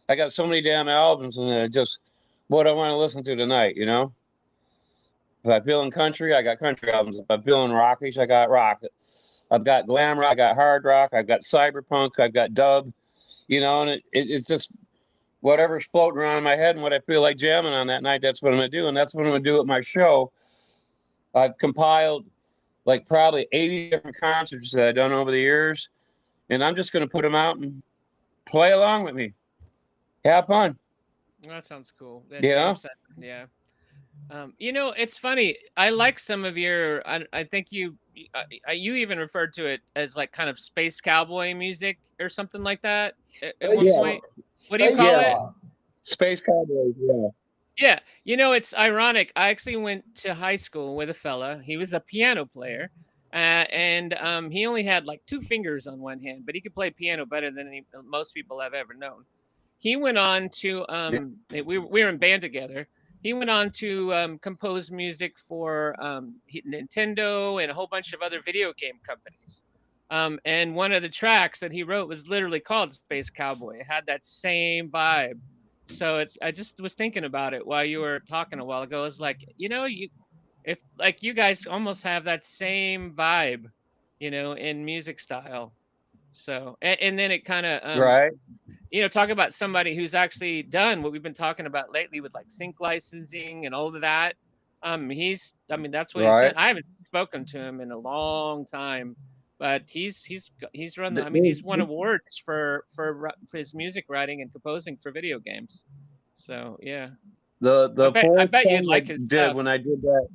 I got so many damn albums, and just what I want to listen to tonight, you know? If I'm feeling country, I got country albums. If I'm feeling rockish, I got rock. I've got glam rock, I got hard rock, I've got cyberpunk, I've got dub, you know, and it's just whatever's floating around in my head and what I feel like jamming on that night, that's what I'm going to do. And that's what I'm going to do at my show. I've compiled like probably 80 different concerts that I've done over the years, and I'm just going to put them out and play along with me. Have fun. That sounds cool. That Yeah. Yeah. You know, it's funny. I like some of your. I think you even referred to it as like kind of space cowboy music or something like that at one point. What do you call it? Space Cowboys. Yeah. Yeah. You know, it's ironic. I actually went to high school with a fella. He was a piano player, and he only had like 2 fingers on one hand, but he could play piano better than most people I've ever known. He went on to we were in band together. He went on to compose music for Nintendo and a whole bunch of other video game companies. And one of the tracks that he wrote was literally called Space Cowboy. It had that same vibe. So I just was thinking about it while you were talking a while ago. It's like, you know, if like you guys almost have that same vibe, you know, in music style. So and then it kind of right. You know, talk about somebody who's actually done what we've been talking about lately with like sync licensing and all of that. I mean, that's what he's done. I haven't spoken to him in a long time, but he's run the, I mean, he's won awards for his music writing and composing for video games. So yeah. I bet you'd like his stuff. When I did that.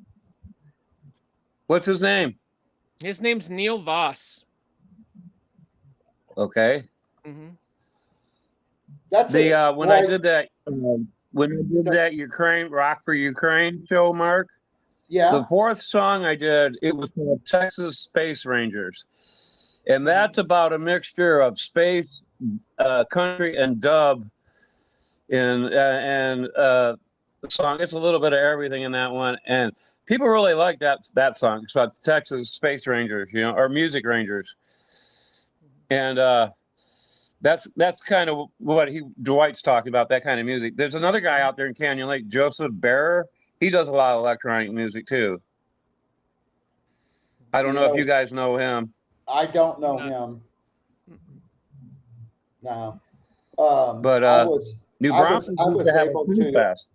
What's his name? His name's Neil Voss. Okay. Mm-hmm. That's when I did that Ukraine Rock for Ukraine show, Mark. Yeah. The 4th song I did, it was called Texas Space Rangers, and that's about a mixture of space, country, and dub. And the song, it's a little bit of everything in that one, and people really like that song. It's about Texas Space Rangers, you know, or Music Rangers, and that's kind of what Dwight's talking about, that kind of music. There's another guy out there in Canyon Lake, Joseph Bearer. He does a lot of electronic music too. I don't know if you guys know him. I don't know him. No. But New Braunfels used to have a food fest.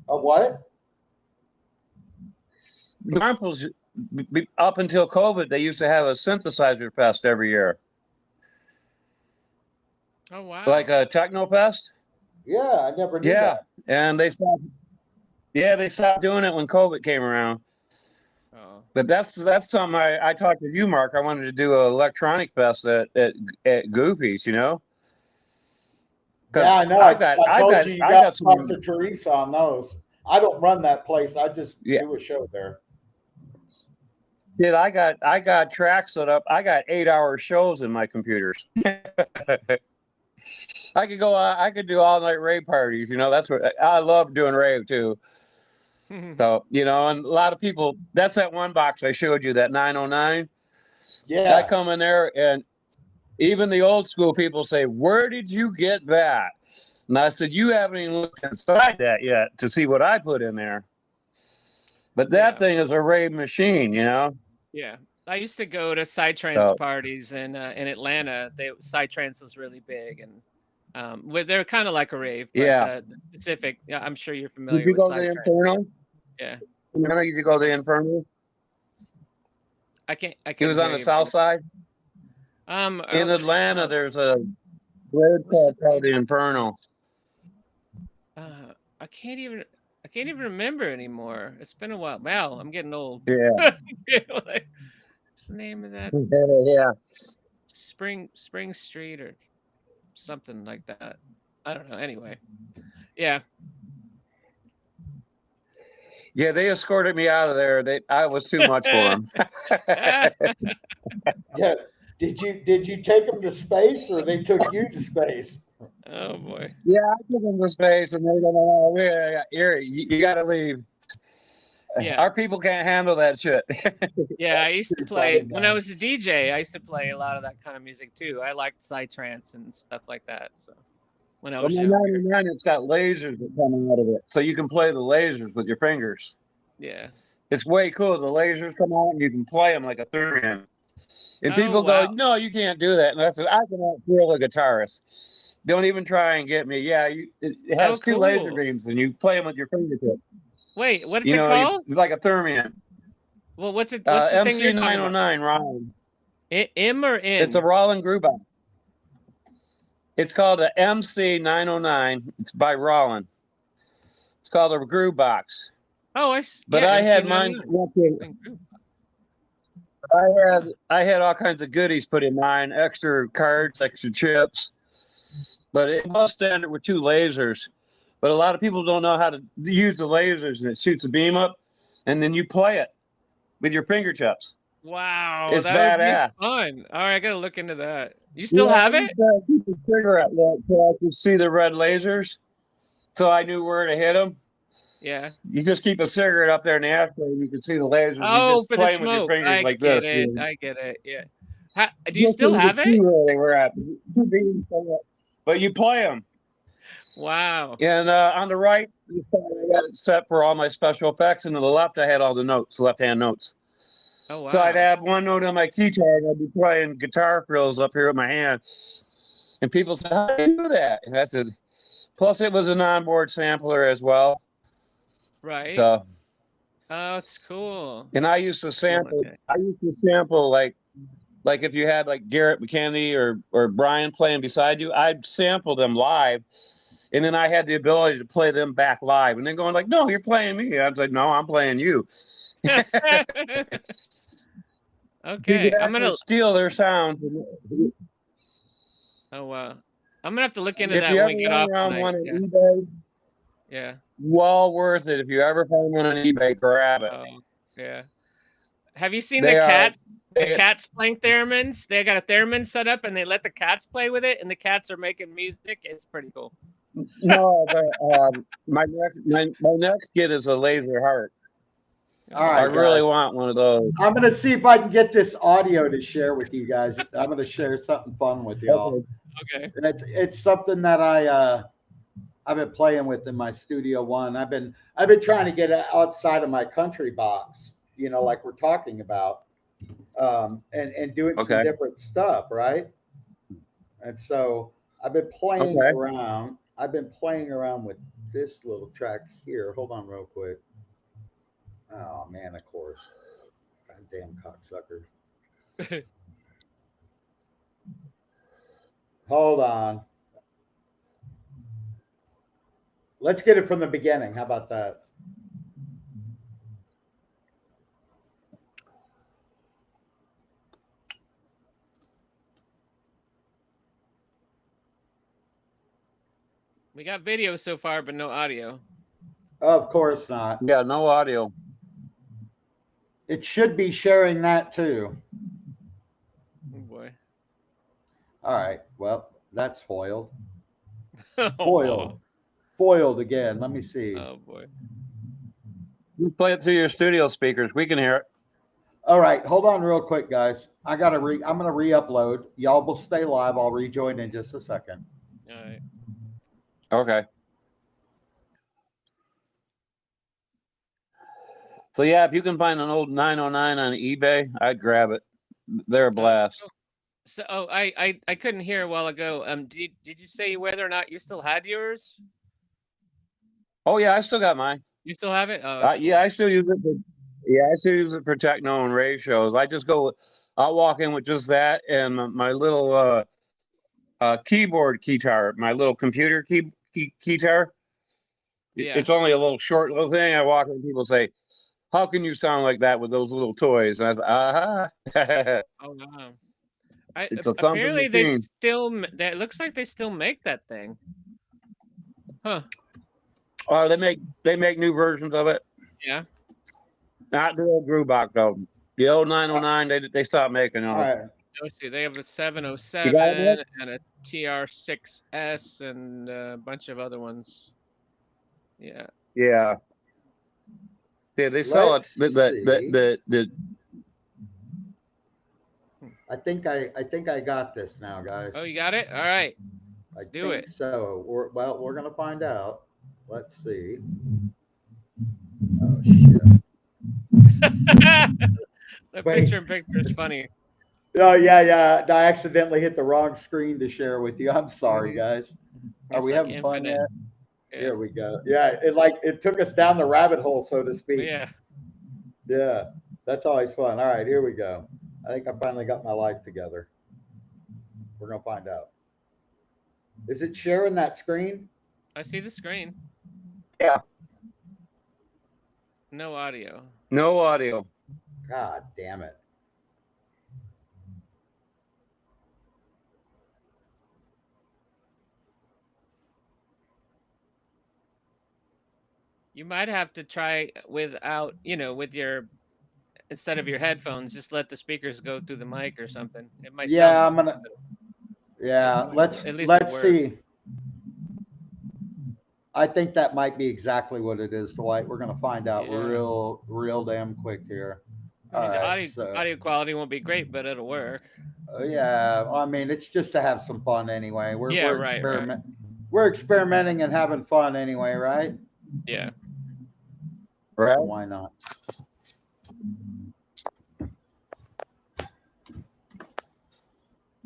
A what? New Braunfels up until COVID, they used to have a synthesizer fest every year, Oh wow. like a techno fest. Yeah, I never knew Yeah, that. and they stopped. Yeah, they stopped doing it when COVID came around. Oh. But that's something I talked to you, Mark. I wanted to do an electronic fest at Goofy's, you know. Yeah, I know. I told you I got got to talk some. to Teresa on those. I don't run that place. I just Yeah, do a show there. dude, I got tracks set up. I got 8-hour shows in my computers. I could do all night rave parties. You know, that's what I love doing rave too. So, you know, and a lot of people, that's that one box I showed you, that 909. I Yeah. come in there and even the old school people say, "Where did you get that?" And I said, "You haven't even looked inside that yet to see what I put in there." But that thing is a rave machine, you know? Yeah. I used to go to psytrance So, parties in Atlanta. Psytrance was really big, and they're kind of like a rave, but yeah. specific. Yeah, I'm sure you're Did familiar you with go to the psytrance. Inferno? Yeah. You know, did you go to the Inferno? I It couldn't was on hear the you. south side. In Atlanta, there's a rave club called the Inferno. I can't even remember anymore. It's been a while. Wow, I'm getting old. Yeah. What's the name of that? Yeah. Spring Street or something like that. I don't know. Anyway, yeah. Yeah, they escorted me out of there. I was too much for them. Yeah. Did you take them to space or they took you to space? Oh boy. Yeah, I took them to space, and they're gonna, you got to leave. Yeah. Our people can't handle that shit. Yeah, I used to Pretty play funny, when I man. was a DJ. I used to play a lot of that kind of music too. I liked psytrance and stuff like that. So when I But was my younger, 99, it's got lasers that come out of it, so you can play the lasers with your fingers. yeah. It's way cool. The lasers come out, and you can play them like a theremin. And Oh people go, wow. "No, you can't do that." And I said, "I can outthrill a guitarist. Don't even try and get me." Yeah, it Oh has two laser cool. beams, and you play them with your fingertips. Wait, what is You it know, called? like a theremin. Well, what's it? What's the thing MC you're talking about? 909 Rollin. M or It's a N? Rollin Groove Box. It's called a MC 909. It's by Rollin. It's called a groove box. Oh, But yeah, I MC had mine. 99. I had all kinds of goodies put in mine, extra cards, extra chips. But it was standard with 2 lasers. But a lot of people don't know how to use the lasers, and it shoots a beam up, and then you play it with your fingertips. Wow, It's that would be badass. fun. All right, I gotta look into that. You still Yeah, I have used it? to keep a cigarette lit so I could see the red lasers, so I knew where to hit them. Yeah. You just keep a cigarette up there in the ashtray, and you can see the lasers. You Oh, just for the play them with your smoke. fingers I like get this. it. I get it. Yeah. Do you Just so still you have can see it? where they were at. But you play them. Wow. And on the right, I got it set for all my special effects, and to the left, I had all the notes, left-hand notes. Oh So I'd wow. have one note on my key chart, and I'd be playing guitar fills up here with my hand. And people said, "How do you do that?" And I said, plus it was an onboard sampler as well. Right. So, Oh, it's cool. and I used to sample. Okay. I used to sample like if you had like Garrett McKennedy or Brian playing beside you, I'd sample them live, and then I had the ability to play them back live, and then going like, "No, you're playing me." I was like, "No, I'm playing you." You could Okay. I'm actually gonna steal their sound. Oh wow. I'm gonna have to look into If that you when ever we get run off around tonight. one on Yeah. eBay, Yeah. well worth it. If you ever find one on eBay, grab it. Oh, yeah. Have you seen the They are. cats? The cats playing theremins. They got a theremin set up, and they let the cats play with it, and the cats are making music. It's pretty cool. No, my next kid is a laser heart. All I right, really guys. want one of those. I'm going to see if I can get this audio to share with you guys. I'm going to share something fun with y'all. Okay. And it's something that I've been playing with in my Studio One. I've been trying to get outside of my country box, you know, like we're talking about, and doing some Okay. different stuff, right? And so I've been playing Okay. around. I've been playing around with this little track here. Hold on, real quick. Oh man, of course. Damn cocksucker. Hold on. Let's get it from the beginning. How about that? We got video so far, but no audio. Of course not. Yeah, no audio. It should be sharing that too. Oh boy. All right. Well, that's foiled. Oh, Foiled. Foiled again. Let me see. oh boy. You play it through your studio speakers. We can hear it. All right. Hold on real quick, guys. I'm gonna re-upload. Y'all will stay live. I'll rejoin in just a second. All right. Okay. So yeah, if you can find an old 909 on eBay, I'd grab it. They're a blast. So I couldn't hear a while ago. Did you say whether or not you still had yours? Oh yeah, I still got mine. You still have it? Oh, Yeah, cool. I still use it. I still use it for techno and rave shows. I just go. I'll walk in with just that and my little keyboard guitar, my little computer guitar. Yeah. It's only a little short little thing. I walk in and people say, "How can you sound like that with those little toys?" And I said, Oh wow. It's a thumping Apparently machine. it looks like they still make that thing. Huh. Oh, they make new versions of it. Yeah. Not the old Grubach though. The old 909, they stopped making them. All right. Let's see. They have a You got 707 and a TR6S and a bunch of other ones. Yeah. Yeah. Yeah, they sell Let's it. The I think I got this now, guys. Oh, you got it? All right. I do think it. so. We're gonna find out. Let's see. Oh shit. The Wait. picture is funny. Oh yeah. I accidentally hit the wrong screen to share with you. I'm sorry, guys. Are It's we like having fun infinite. yet? Yeah. Here we go. Yeah, it took us down the rabbit hole, so to speak. Yeah. Yeah, that's always fun. All right, here we go. I think I finally got my life together. We're gonna find out. Is it sharing that screen? I see the screen. Yeah. No audio. No audio. God damn it. You might have to try without, with your instead of your headphones, just let the speakers go through the mic or something. It might Yeah, sound I'm gonna. Yeah, let's at least let's it see. I think that might be exactly what it is, Dwight. We're gonna find out Yeah. real damn quick here. I mean, All the right, audio quality won't be great, but it'll work. yeah, I mean, it's just to have some fun anyway. Yeah, We're right. We're experimenting and having fun anyway, right? Yeah. Right. So why not?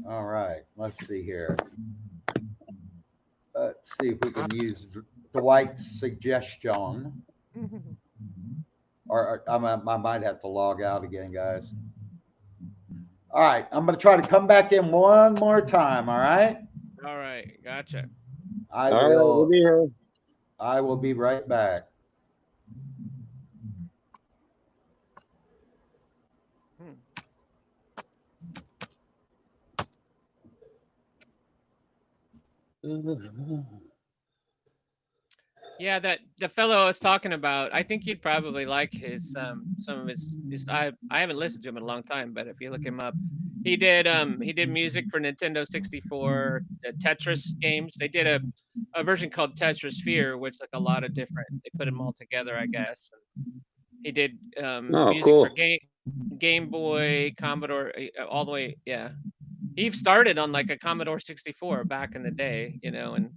All right, let's see here. Let's see if we can use Dwight's suggestion. Or I might have to log out again, guys. All right, I'm going to try to come back in one more time. All right. All right, gotcha. I All right, we'll be here. I will be right back. Yeah, that the fellow I was talking about, I think you'd probably like his some of his I haven't listened to him in a long time, but if you look him up, he did music for Nintendo 64, Tetris games. They did a version called Tetris Sphere, which like a lot of different they put them all together, I guess. He did music cool. for Game Boy, Commodore, all the way, yeah. He started on like a Commodore 64 back in the day, and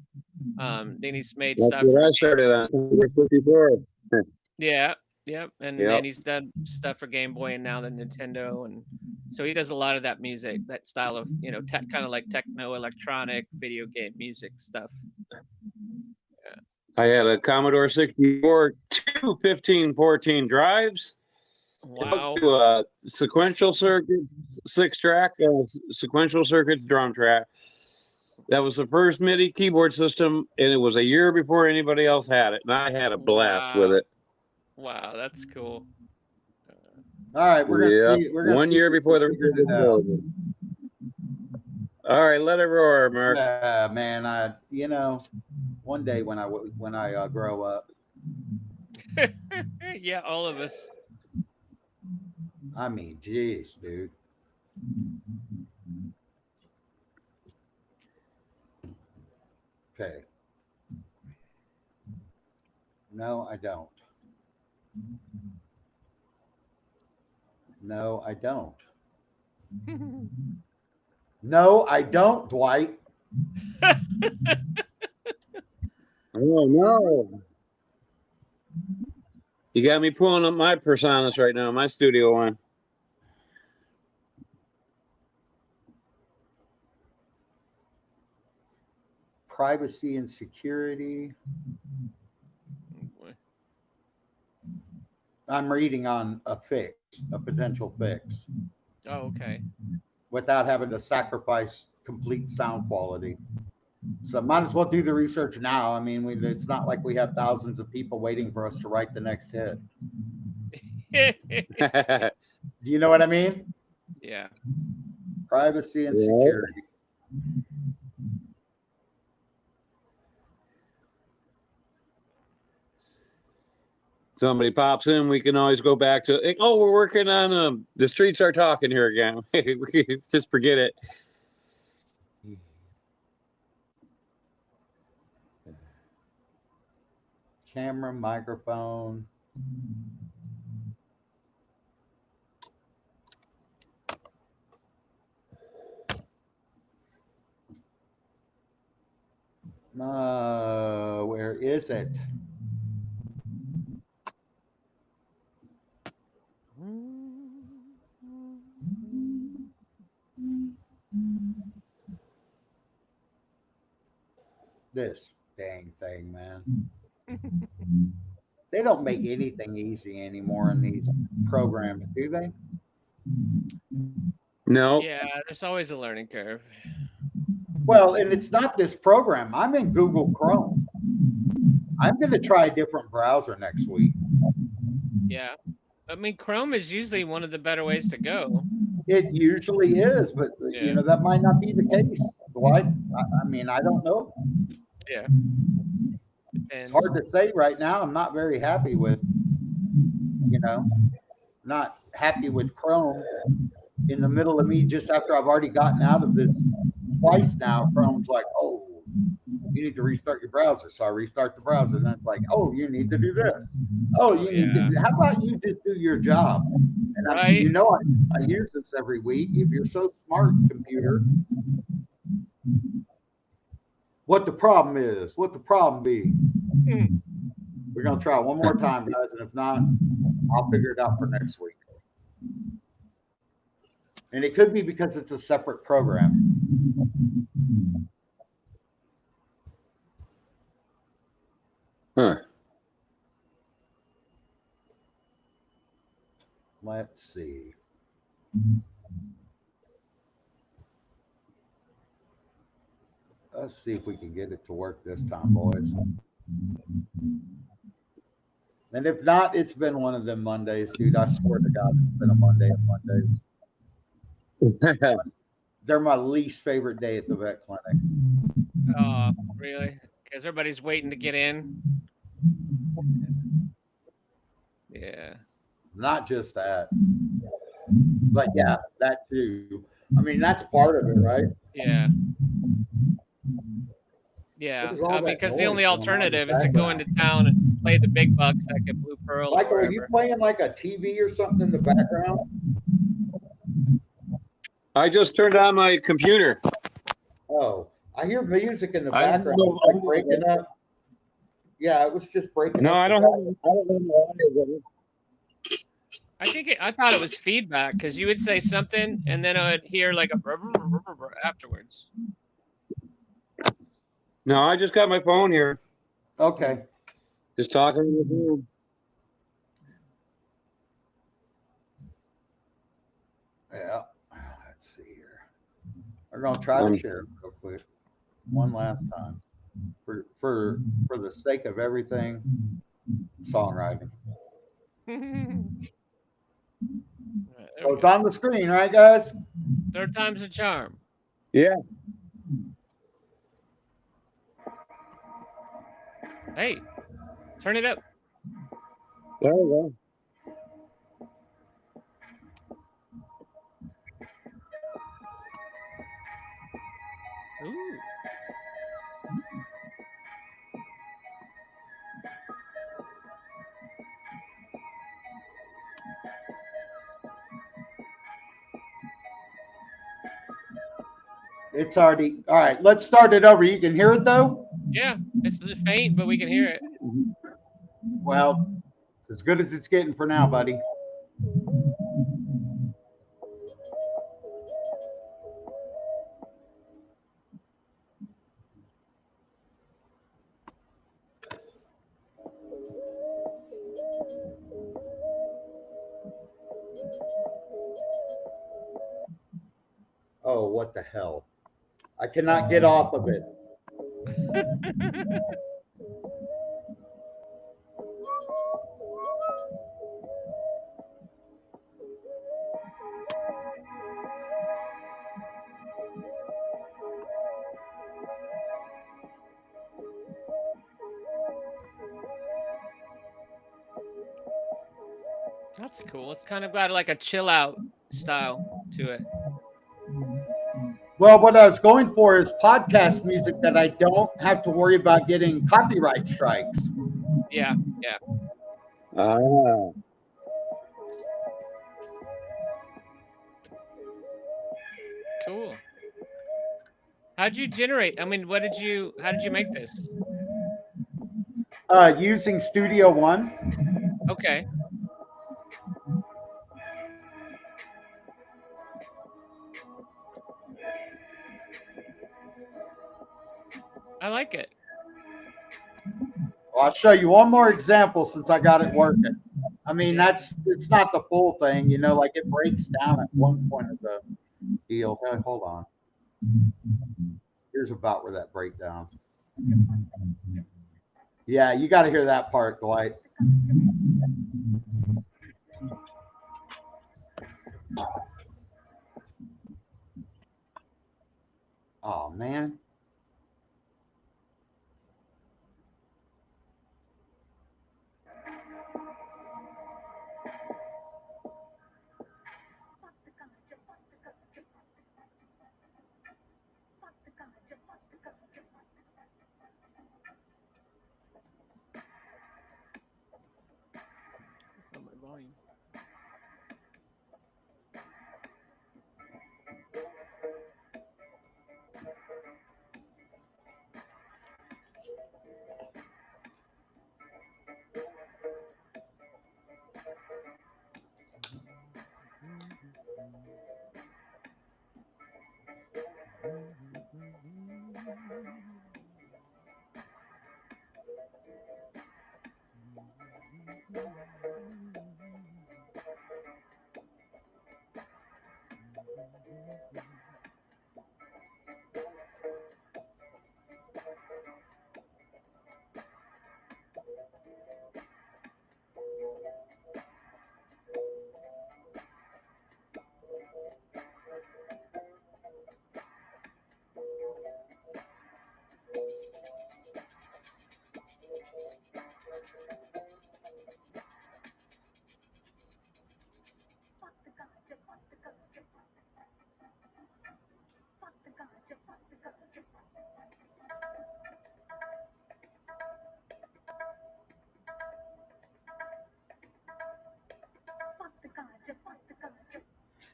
then he's made That's stuff. what I started on. 54. Yeah, yep. And Yep. then he's done stuff for Game Boy and now the Nintendo, and so he does a lot of that music, that style of kind of like techno electronic video game music stuff. I had a Commodore 64, two 1514 drives, Wow. To a sequential circuit, 6-track, sequential circuits drum track. That was the first MIDI keyboard system, and it was a year before anybody else had it, and I had a blast with it. Wow, that's cool. All right, we're gonna see. We're gonna 1 see year if we before the figured record it out. was over. All right, let it roar, Mark. Yeah, man. One day when I grow up, Yeah, all of us. I mean, jeez, dude. Okay. No, I don't. No, I don't. No, I don't, Dwight. Oh no! You got me pulling up my personas right now, my studio one. Privacy and security. I'm reading on a fix, a potential fix, Oh, okay. without having to sacrifice complete sound quality. So might as well do the research now. I mean, it's not like we have thousands of people waiting for us to write the next hit. Do you know what I mean? Yeah. Privacy and security. Somebody pops in, we can always go back to, oh, we're working on the streets are talking here again. Just forget it. Camera, microphone. Where is it? This dang thing, man. They don't make anything easy anymore in these programs, do they? No. Yeah, there's always a learning curve. Well, and it's not this program. I'm in Google Chrome. I'm going to try a different browser next week. Yeah. I mean, Chrome is usually one of the better ways to go. It usually is, but Yeah. that might not be the case. Dwight, I mean, I don't know. Yeah. It's hard to say right now. I'm not very happy with, not happy with Chrome in the middle of me just after I've already gotten out of this twice now. Chrome's like, oh, you need to restart your browser. So I restart the browser. And then it's like, oh, you need to do this. Oh, you need to. How about you just do your job? And right. I use this every week. If you're so smart, computer, what the problem is, what the problem be. We're going to try one more time, guys. And if not, I'll figure it out for next week. And it could be because it's a separate program. Huh. Let's see. Let's see if we can get it to work this time, boys. And if not, it's been one of them Mondays, dude. I swear to God, it's been a Monday of Mondays. They're my least favorite day at the vet clinic. Oh, really? Because everybody's waiting to get in. Yeah. Not just that. But yeah, that too. I mean, that's part of it, right? Yeah. Yeah. I mean, because the only alternative is to go into town and play the big bucks like at Blue Pearl. Michael, are you playing like a TV or something in the background? I just turned on my computer. Oh, I hear music in the background. It's like breaking up. Yeah, it was just breaking up. No, I don't have audio. I thought it was feedback because you would say something and then I would hear like a afterwards. No, I just got my phone here. Okay. Just talking with you. Yeah. Let's see here. We're gonna try to share it real quick, one last time, for the sake of everything songwriting. Right, there So we it's go. on the screen, right, guys? Third time's a charm. Yeah. Hey, turn it up. There we go. Ooh. It's already all right. Let's start it over. You can hear it though. Yeah, it's faint, but we can hear it. Well, it's as good as it's getting for now, buddy. Oh, what the hell! I cannot get off of it. That's cool. It's kind of got like a chill out style to it. Well, what I was going for is podcast music that I don't have to worry about getting copyright strikes. Yeah, yeah. Ah. Cool. How'd you generate? I mean, how did you make this? Using Studio One. Okay. I like it. Well, I'll show you one more example since I got it working. I mean, Yeah. it's not the full thing, you know, like it breaks down at one point of the deal. Hey, hold on. Here's about where that breakdown. Yeah, you got to hear that part, Dwight. Oh man. From my volume.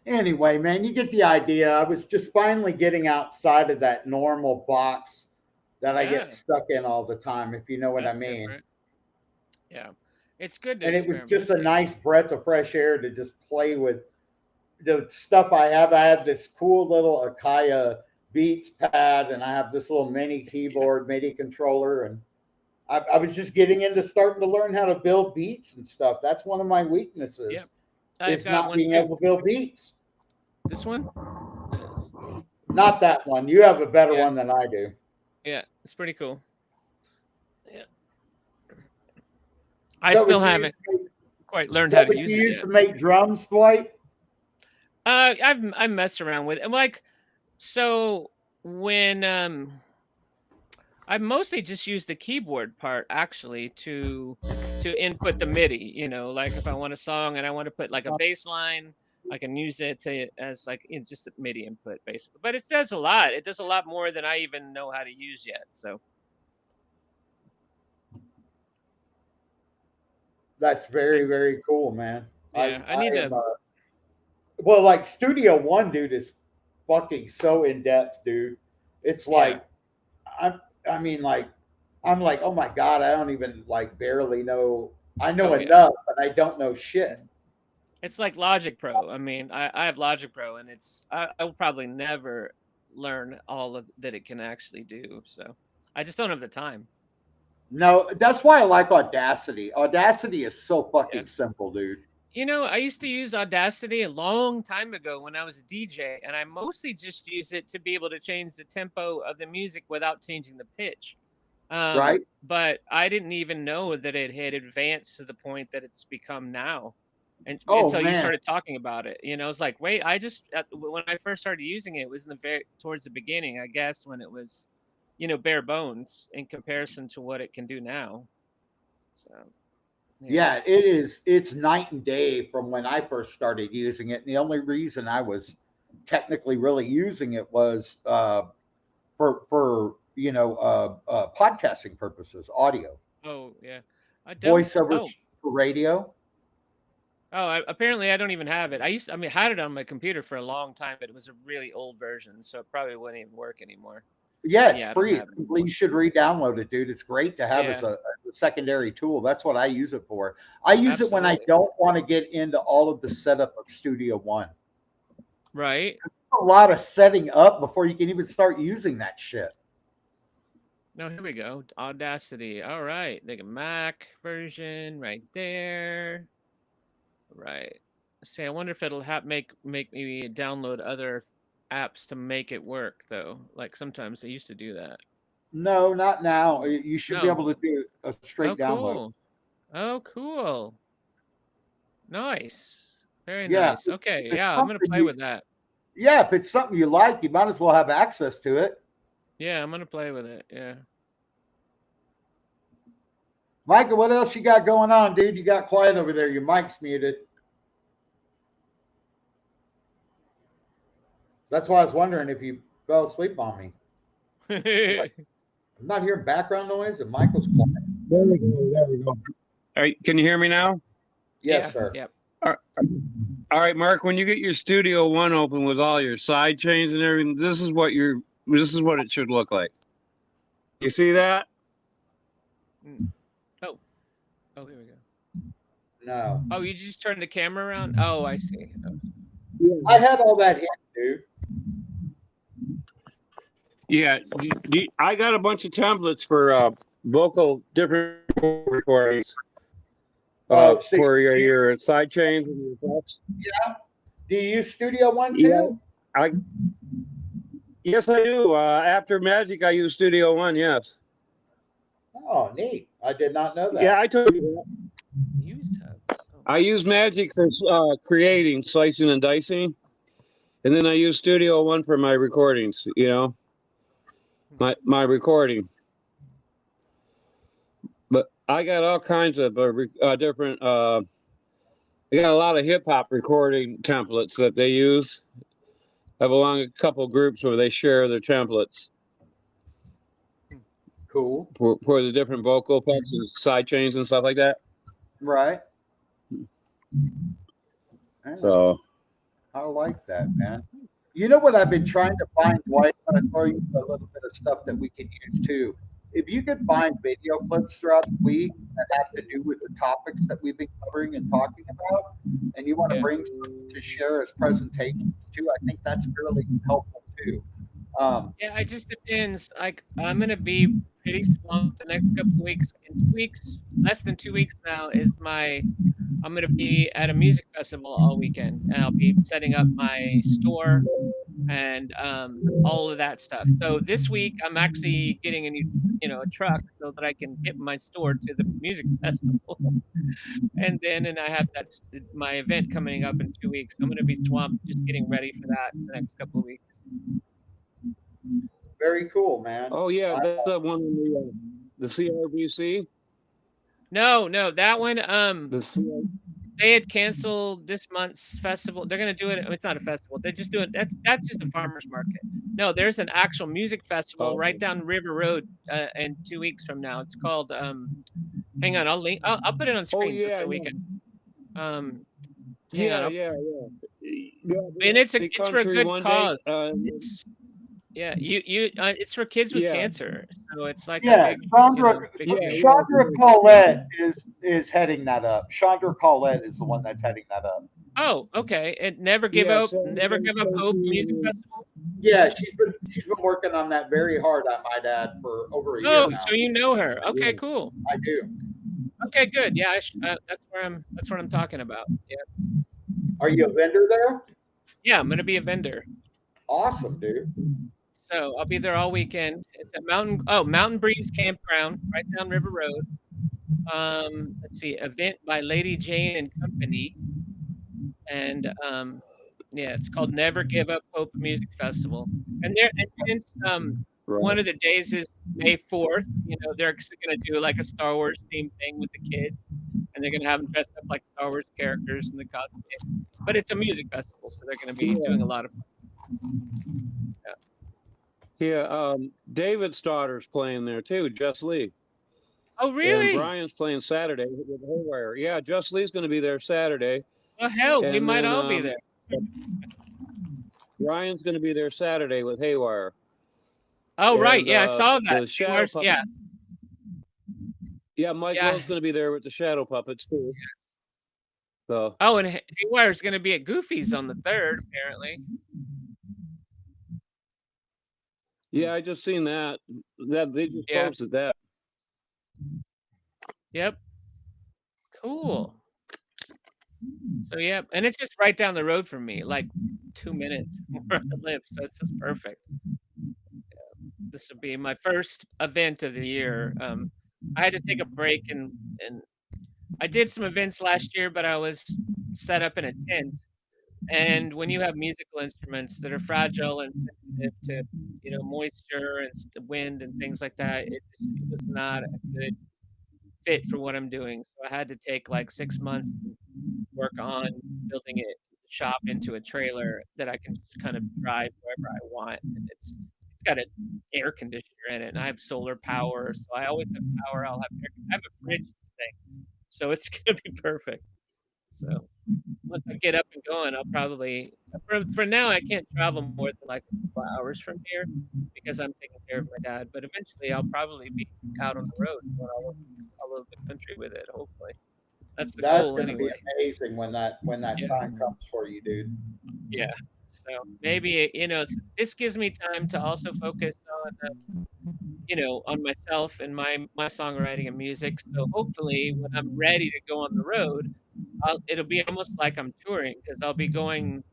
Anyway, man, you get the idea. I was just finally getting outside of that normal box that I get Yeah, stuck in all the time, if you know what I that's mean. different. Yeah. It's good to And it was experiment just a like nice breath of fresh air to just play with the stuff I have. I have this cool little Akaya Beats pad, and I have this little mini keyboard, MIDI controller, and I was just getting into starting to learn how to build beats and stuff. That's one of my weaknesses Yep. I've is got not one being too. able to build beats. This one? Not that one. You have a better Yeah. one than I do. Yeah, it's pretty cool. Yeah. I So still what you haven't use, quite learned so how to what use you it used yet. to make drums, Dwight? I messed around with it. I'm like, so when I mostly just use the keyboard part actually to input the MIDI, you know, like if I want a song and I want to put like a bass line, I can use it to as like just a MIDI input basically. But it does a lot. It does a lot more than I even know how to use yet. So That's very, very cool, man. yeah, I I need am to. well, like Studio One, dude, is fucking so in depth, dude. It's Yeah. like I mean, like I'm like, oh my god, I don't even like barely know. I know Oh yeah. enough, but I don't know shit. It's like Logic Pro. I mean, I have Logic Pro, and I will probably never learn all of that it can actually do. So I just don't have the time. No, that's why I like Audacity. Audacity is so Yeah. fucking simple, dude. You know, I used to use Audacity a long time ago when I was a DJ, and I mostly just use it to be able to change the tempo of the music without changing the pitch. Right? But I didn't even know that it had advanced to the point that it's become now. And Oh until you man. started talking about it, you know, it's like, wait, I just when I first started using it, it was in the very towards the beginning, I guess, when it was, you know, bare bones in comparison to what it can do now. So yeah. Yeah, it is. It's night and day from when I first started using it. And the only reason I was technically really using it was for podcasting purposes, audio, Oh yeah. I don't. voiceover Oh, for radio. oh. Apparently, I don't even have it. I mean, I had it on my computer for a long time, but it was a really old version, so it probably wouldn't even work anymore. Yeah, it's Yeah, I don't free. have It's it complete. anymore. You should re-download it, dude. It's great to have Yeah, as a secondary tool. That's what I use it for. I use it when I absolutely. don't want to get into all of the setup of Studio One. Right. A lot of setting up before you can even start using that shit. No, here we go. Audacity. All right. Like a Mac version right there. Right. See, I wonder if it'll make me download other apps to make it work though. Like sometimes they used to do that. No, not now. You should be No. able to do a straight Oh, download. cool. Oh, cool. Nice. Very Yeah, nice. Okay. if it's Yeah, I'm gonna something play you, with that. yeah, if it's something you like, you might as well have access to it. Yeah, I'm gonna play with it. Yeah. Micah, what else you got going on, dude? You got quiet over there. Your mic's muted. That's why I was wondering if you fell asleep on me. Like, I'm not hearing background noise, and Michael's quiet. There we go. There we go. All right, can you hear me now? Yes, Yeah. sir. Yeah. All right, Mark. When you get your Studio One open with all your side chains and everything, this is what it should look like. You see that? Oh. Oh, here we go. No, Oh, you just turned the camera around? Oh, I see. Oh. I had all that hit, dude. Yeah, I got a bunch of templates for different recordings Oh, so for your side chains and your effects. do you use Studio One Yeah, too? yes, I do. After Magic, I use Studio One. Yes. Oh, neat. I did not know that. Yeah, I told you that. Use tab. Oh. I use Magic for creating, slicing, and dicing, and then I use Studio One for my recordings. You know, my recording. But I got all kinds of different. I got a lot of hip hop recording templates that they use. I belong to a couple groups where they share their templates Cool. for the different vocal effects and side chains and stuff like that. Right. Yeah, So I like that, man. You know what I've been trying to find, Dwight? I'm going to throw you a little bit of stuff that we can use too. If you could find video clips throughout the week that have to do with the topics that we've been covering and talking about, and you want to Yeah. bring some to share as presentations too, I think that's really helpful too. Yeah, it just depends. Like, I'm gonna be pretty swamped the next couple of weeks. In 2 weeks, less than 2 weeks now, is my I'm going to be at a music festival all weekend, and I'll be setting up my store and all of that stuff. So this week, I'm actually getting a new, a truck so that I can get my store to the music festival. And I have my event coming up in 2 weeks. I'm going to be swamped just getting ready for that in the next couple of weeks. Very cool, man. Oh yeah, that's the one in the CRBC. No, that one. The They had canceled this month's festival. They're gonna do it. It's not a festival. They're just doing that's just a farmers market. No, there's an actual music festival right down River Road in 2 weeks from now. It's called hang on, I'll put it on screen just so we can hang on. Yeah. And it's for a good cause. It's for kids with cancer. So it's like Chandra Paulette is heading that up. Chandra Paulette is the one that's heading that up. Oh, okay. And Never Give Up Hope Music Festival. Yeah, she's been working on that very hard at my dad for over a year now. So you know her. Okay, cool. I do. Okay, good. Yeah, that's what I'm talking about. Yeah. Are you a vendor there? Yeah, I'm gonna be a vendor. Awesome, dude. So I'll be there all weekend. It's at Mountain Breeze Campground, right down River Road. Let's see, event by Lady Jane and Company, and it's called Never Give Up Hope Music Festival. And since one of the days is May 4th, they're going to do like a Star Wars themed thing with the kids, and they're going to have them dressed up like Star Wars characters in the costume. But it's a music festival, so they're going to be doing a lot of fun. Yeah, David's daughter's playing there too, Jess Lee. Oh, really? And Brian's playing Saturday with Haywire. Yeah, Jess Lee's going to be there Saturday. Oh, hell, we might all be there. Brian's going to be there Saturday with Haywire. Oh, right. Yeah, I saw that. Yeah, Mike Lowe's going to be there with the Shadow Puppets too. So. Oh, and Haywire's going to be at Goofy's on the 3rd, apparently. Yeah, I just seen that. They just posted that. Yep. Cool. So and it's just right down the road from me, like 2 minutes where I live. So it's just perfect. This will be my first event of the year. I had to take a break and I did some events last year, but I was set up in a tent. And when you have musical instruments that are fragile and sensitive to, moisture and wind and things like that, it was not a good fit for what I'm doing. So I had to take like 6 months to work on building it, shop into a trailer that I can just kind of drive wherever I want. And it's got an air conditioner in it, and I have solar power, so I always have power. I have a fridge thing, so it's gonna be perfect. So once I get up and going, I'll probably for now I can't travel more than like 4 hours from here because I'm taking care of my dad. But eventually, I'll probably be out on the road all over the country with it. Hopefully, that's the goal. That's gonna be amazing when that time comes for you, dude. Yeah. So maybe this gives me time to also focus on on myself and my songwriting and music. So hopefully, when I'm ready to go on the road, it'll be almost like I'm touring because I'll be going,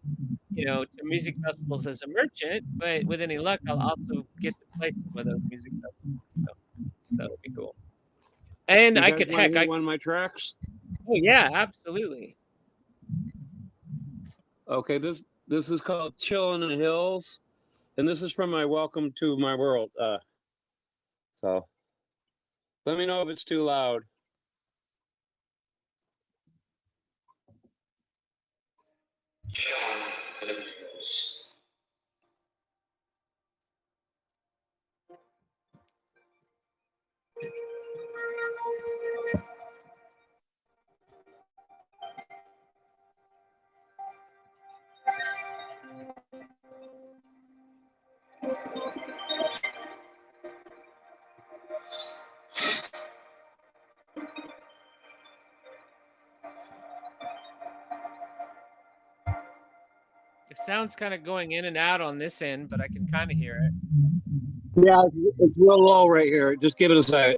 to music festivals as a merchant. But with any luck, I'll also get to play some of those music festivals. So that'll be cool. And I could one of my tracks. Oh yeah, absolutely. Okay, this is called "Chillin' in the Hills," and this is from my "Welcome to My World." So let me know if it's too loud. Chillin' in the Hills. It sounds kind of going in and out on this end, but I can kind of hear it. Yeah, it's real low right here. Just give it a second.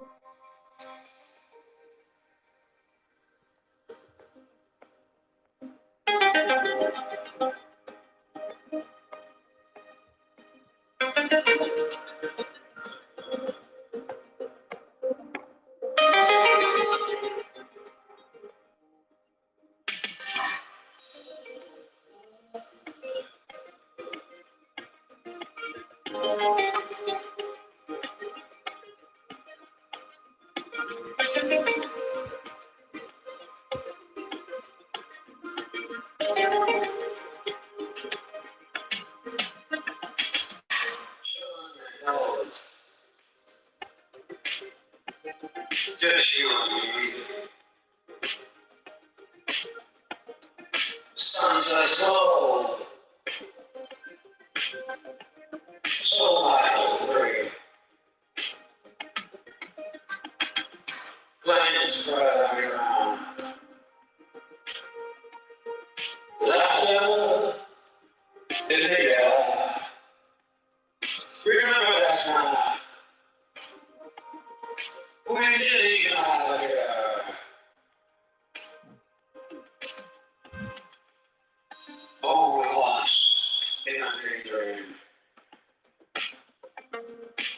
Just you and me. Sunset's low, so wild and free. Planets spread around. Laughter in the air. Remember that time we didn't even have a care. Oh, we lost in a daydream.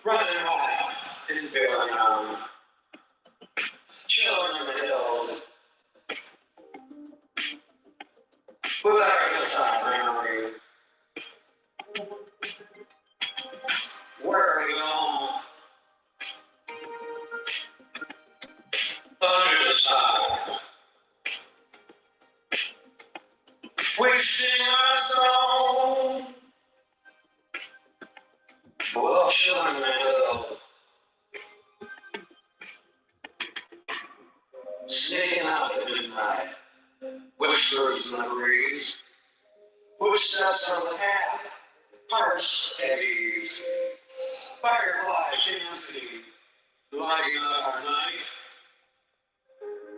Running wild in Vietnam. Chilling in the hills. With our hillside memories. Where are we going? Under the side. We sing our song. We'll chill in the hills. Sneaking out at midnight. Whispers in the breeze. Footsteps on the path. Hearts at ease. Fireflies in the sea. Lighting up our night.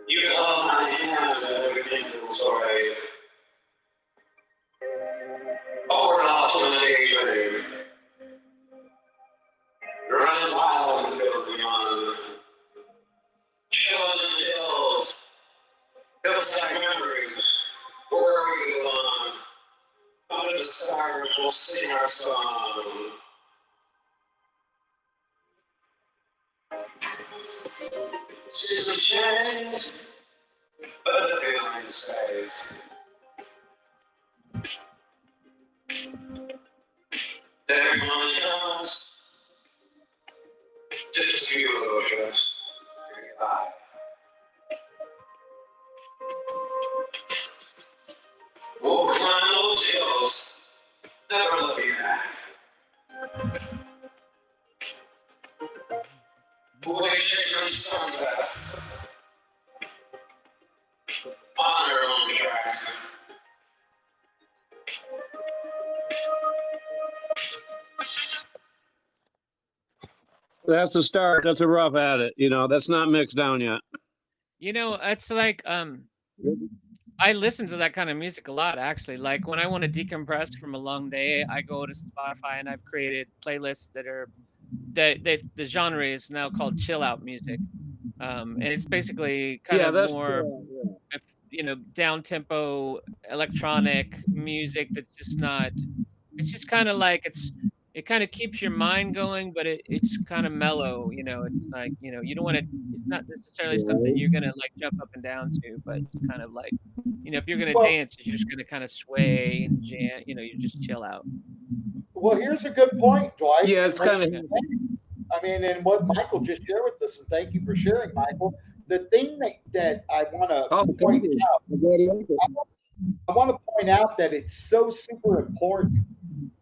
You held my hand and everything was alright. Oh, we're lost in a daydream. Running wild and field beyond. Chilling in the hills. Hillside memories. Where we belong. Under the stars we'll sing our song. Seasons change, but the feeling stays. Every morning comes, just a few little trips. Goodbye. We'll climb those hills, never looking back. We'll chase from sunsets on our own tracks. That's a start. That's a rough at it. You know, that's not mixed down yet. You know, it's like I listen to that kind of music a lot, actually. Like when I want to decompress from a long day, I go to Spotify and I've created playlists that are the genre is now called chill out music, and it's basically kind of more, down tempo electronic music that's just not. It's just kind of like it kind of keeps your mind going, but it's kind of mellow. It's like you don't want to. It's not necessarily something you're gonna like jump up and down to, but it's kind of like if you're gonna Well, dance, you're just gonna kind of sway and jam. You just chill out. well, here's a good point, Dwight. Yeah, it's kind of. I mean, and what Michael just shared with us, and thank you for sharing, Michael. The thing that I want to point out, I want to point out that it's so super important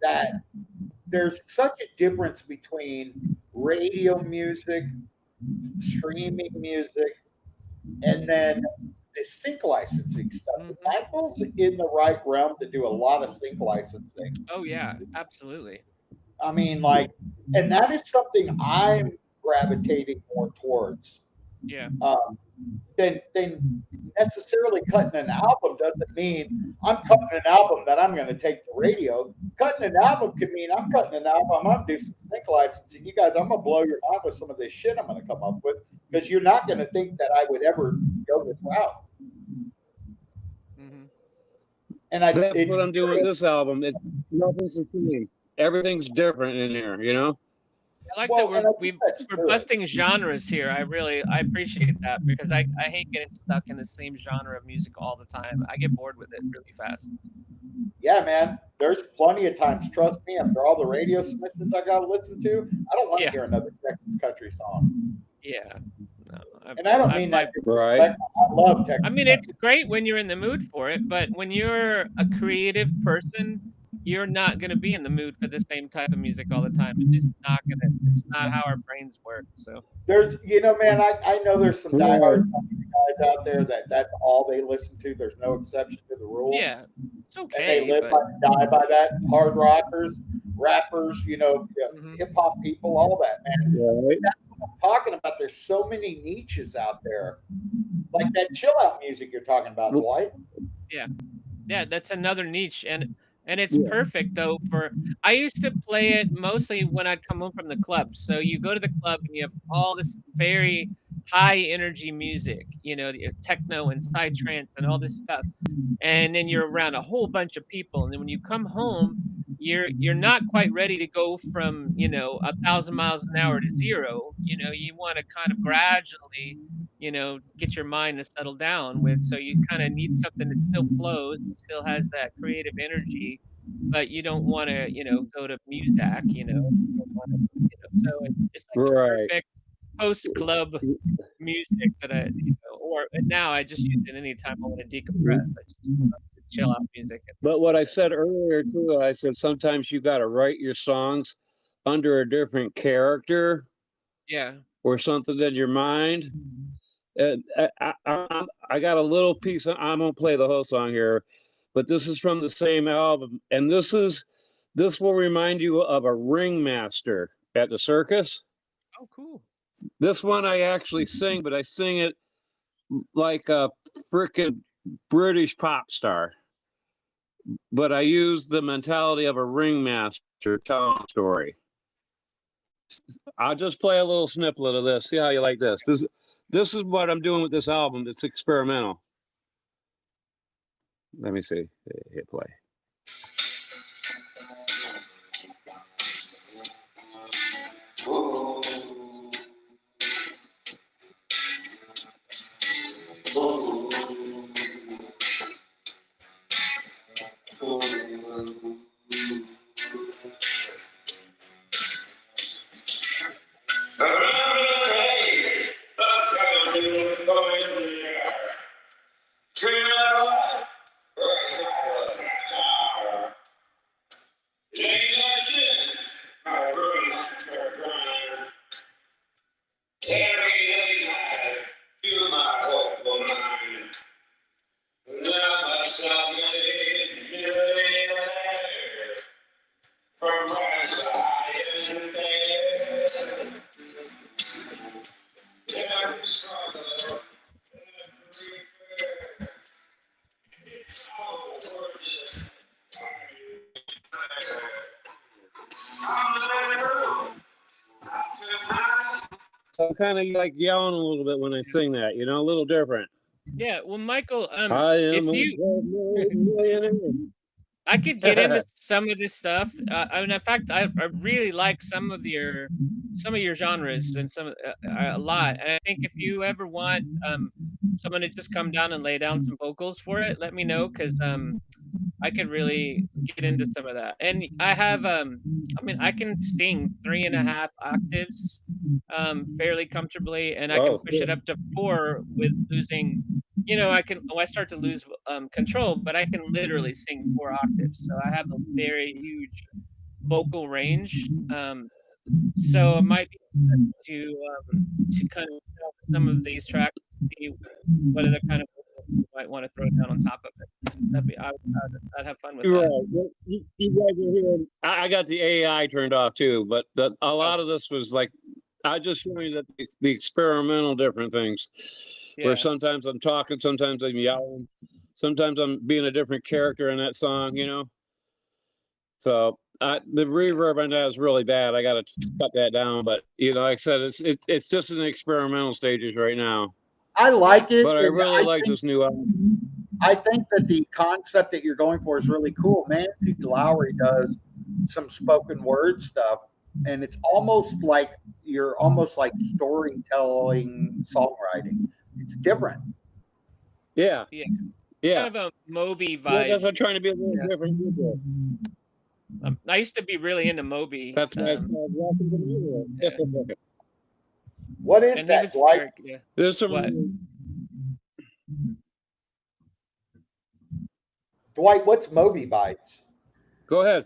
that there's such a difference between radio music, streaming music, and then the sync licensing stuff. Mhm. Michael's in the right realm to do a lot of sync licensing. Oh yeah, absolutely. I mean, like, and that is something I'm gravitating more towards. Yeah. Than necessarily cutting an album doesn't mean I'm cutting an album that I'm going to take to radio. Cutting an album can mean I'm cutting an album. I'm going to do some sync licensing. You guys, I'm going to blow your mind with some of this shit I'm going to come up with because you're not going to think that I would ever go this route. Mm-hmm. And that's what I'm doing with this album. It's nothing's the same. Everything's different in here, you know. I like that we're busting genres here. I appreciate that because I hate getting stuck in the same genre of music all the time. I get bored with it really fast. Yeah, man. There's plenty of times. Trust me. After all the radio submissions I got to listen to, I don't want to hear another Texas country song. Yeah. No, and I don't mean that. Right. I love Texas. I mean, it's great when you're in the mood for it, but when you're a creative person, you're not going to be in the mood for the same type of music all the time. It's just not going to, it's not how our brains work. So, There's, man, I know there's some Right. diehard guys out there that that's all they listen to. There's no exception to the rule, yeah, it's and they okay, live but by die by that. Hard rockers, rappers, mhm. hip hop people, all that, man. Right. That's what I'm talking about. There's so many niches out there, like that chill out music you're talking about, Well, Dwight. Yeah. Yeah, that's another niche, and it's yeah. perfect though for I used to play it mostly when I'd come home from the club. So you go to the club and you have all this very high energy music, the techno and psytrance and all this stuff. And then you're around a whole bunch of people. And then when you come home, you're not quite ready to go from, 1,000 miles an hour to zero. You want to kind of gradually get your mind to settle down with. So you kind of need something that still flows and still has that creative energy, but you don't want to, go to Muzak, you don't want to, so it's like the Right. perfect post club music that or and now I just use it anytime I want to decompress. I just put on chill out music. But what I said earlier too, I said sometimes you got to write your songs under a different character Yeah. or something in your mind. And I got a little piece. I won't play the whole song here, but this is from the same album, and this will remind you of a ringmaster at the circus. Oh, cool. This one I actually sing, but I sing it like a freaking British pop star. But I use the mentality of a ringmaster telling a story. I'll just play a little snippet of this. See how you like this. This is what I'm doing with this album. It's experimental. Let me see. Hit play. So I'm kind of like yelling a little bit when I sing that, a little different. Yeah. Well, Michael, I am if a you millionaire. I could get into some of this stuff. I mean, in fact, I really like some of your genres and a lot. And I think if you ever want someone to just come down and lay down some vocals for it, let me know because I could really get into some of that. And I have I mean, I can sing 3.5 octaves fairly comfortably, and I can Oh, push it cool. up to 4 with losing. I start to lose control, but I can literally sing 4 octaves. So I have a very huge vocal range. So it might be good to kind of sell some of these tracks, see what other kind of vocals you might want to throw down on top of it. I'd have fun with You're that. right. You guys are hearing. I got the AI turned off too, but a lot of this was like I just showing you that the experimental different things, where Yeah. sometimes I'm talking, sometimes I'm yelling, sometimes I'm being a different character in that song. So the reverb on that is really bad. I got to cut that down, but like I said, it's just in the experimental stages right now. I like it, But I and really like this new album. I think that the concept that you're going for is really cool. Nancy Lowry does some spoken word stuff, and it's almost like you're almost like storytelling, songwriting. It's different. Yeah, Yeah. yeah. Kind of a Moby Well, that's vibe. what I'm trying to be a little Yeah. different with it. I used to be really into Moby. That's why it's called Welcome to the Yeah. Neighborhood. What is And he that, was Dwight? yeah. There's some. What? Dwight, what's Moby Bites? Go ahead.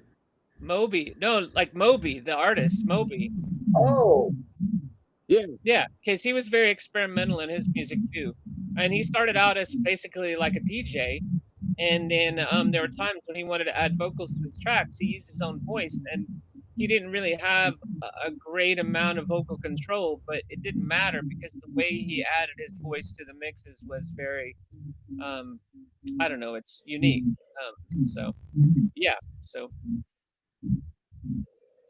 Moby. No, like Moby, the artist, Moby. Oh, Yeah, because he was very experimental in his music too. And he started out as basically like a DJ. And then there were times when he wanted to add vocals to his tracks. He used his own voice, and he didn't really have a great amount of vocal control, but it didn't matter because the way he added his voice to the mixes was very, I don't know, it's unique. So yeah, so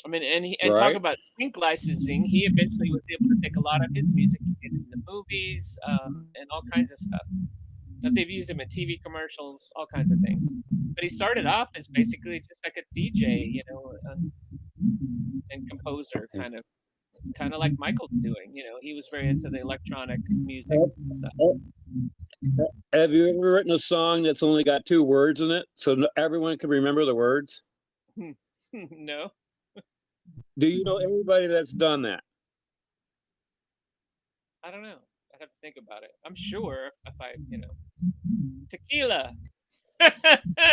I mean, and talk Right. about sync licensing. He eventually was able to take a lot of his music and get it in the movies and all kinds of stuff. That they've used him in TV commercials, all kinds of things. But he started off as basically just like a DJ, you know, and composer, kind of like Michael's doing. You know, he was very into the electronic music stuff. Have you ever written a song that's only got 2 words in it, so everyone can remember the words? No, Do you know anybody that's done that? I don't know. I'd have to think about it. I'm sure if I, you know, tequila.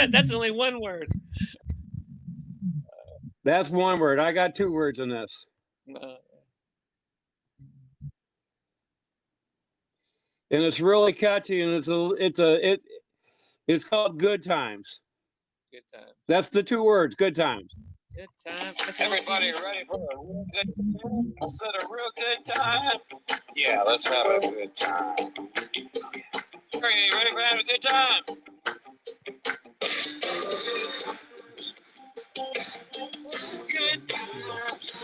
That's only one word. That's 1 word. I got 2 words in this. And it's really catchy, and it's called Good Times. Good time. That's the 2 words, Good Times. Good time. Everybody ready for a real good time? I said a real good time. Yeah, let's have a good time. Ready for having a good time? Good times.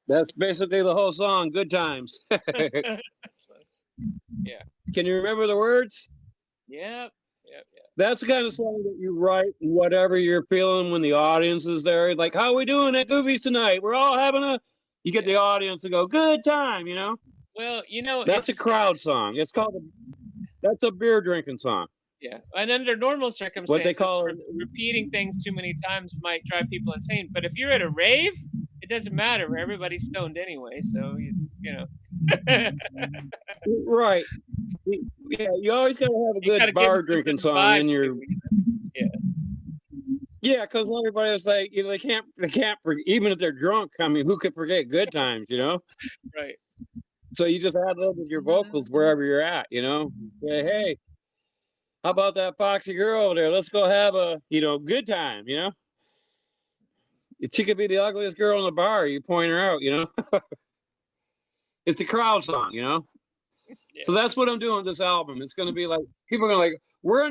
That's basically the whole song, Good Times. Yeah. Can you remember the words? Yep. That's the kind of song that you write whatever you're feeling when the audience is there. Like, how we doing at Goofy's tonight? We're all having a... You get the audience to go, good time, you know? Well, you know, that's a crowd song. It's called that's a beer drinking song. Yeah, and under normal circumstances, what they call it, repeating things too many times might drive people insane. But if you're at a rave, it doesn't matter. Everybody's stoned anyway, so you know. Right. Yeah, you always gotta have a good bar drinking song in your. Yeah. Yeah, because everybody's like, you know, they can't, even if they're drunk. I mean, who could forget good times, you know? Right. So you just add love with your vocals wherever you're at, you know? Say, hey, how about that foxy girl over there? Let's go have a, you know, good time, you know? She could be the ugliest girl in the bar. You point her out, you know? It's a crowd song, you know? Yeah. So that's what I'm doing with this album. It's going to be like, people are going to like, where in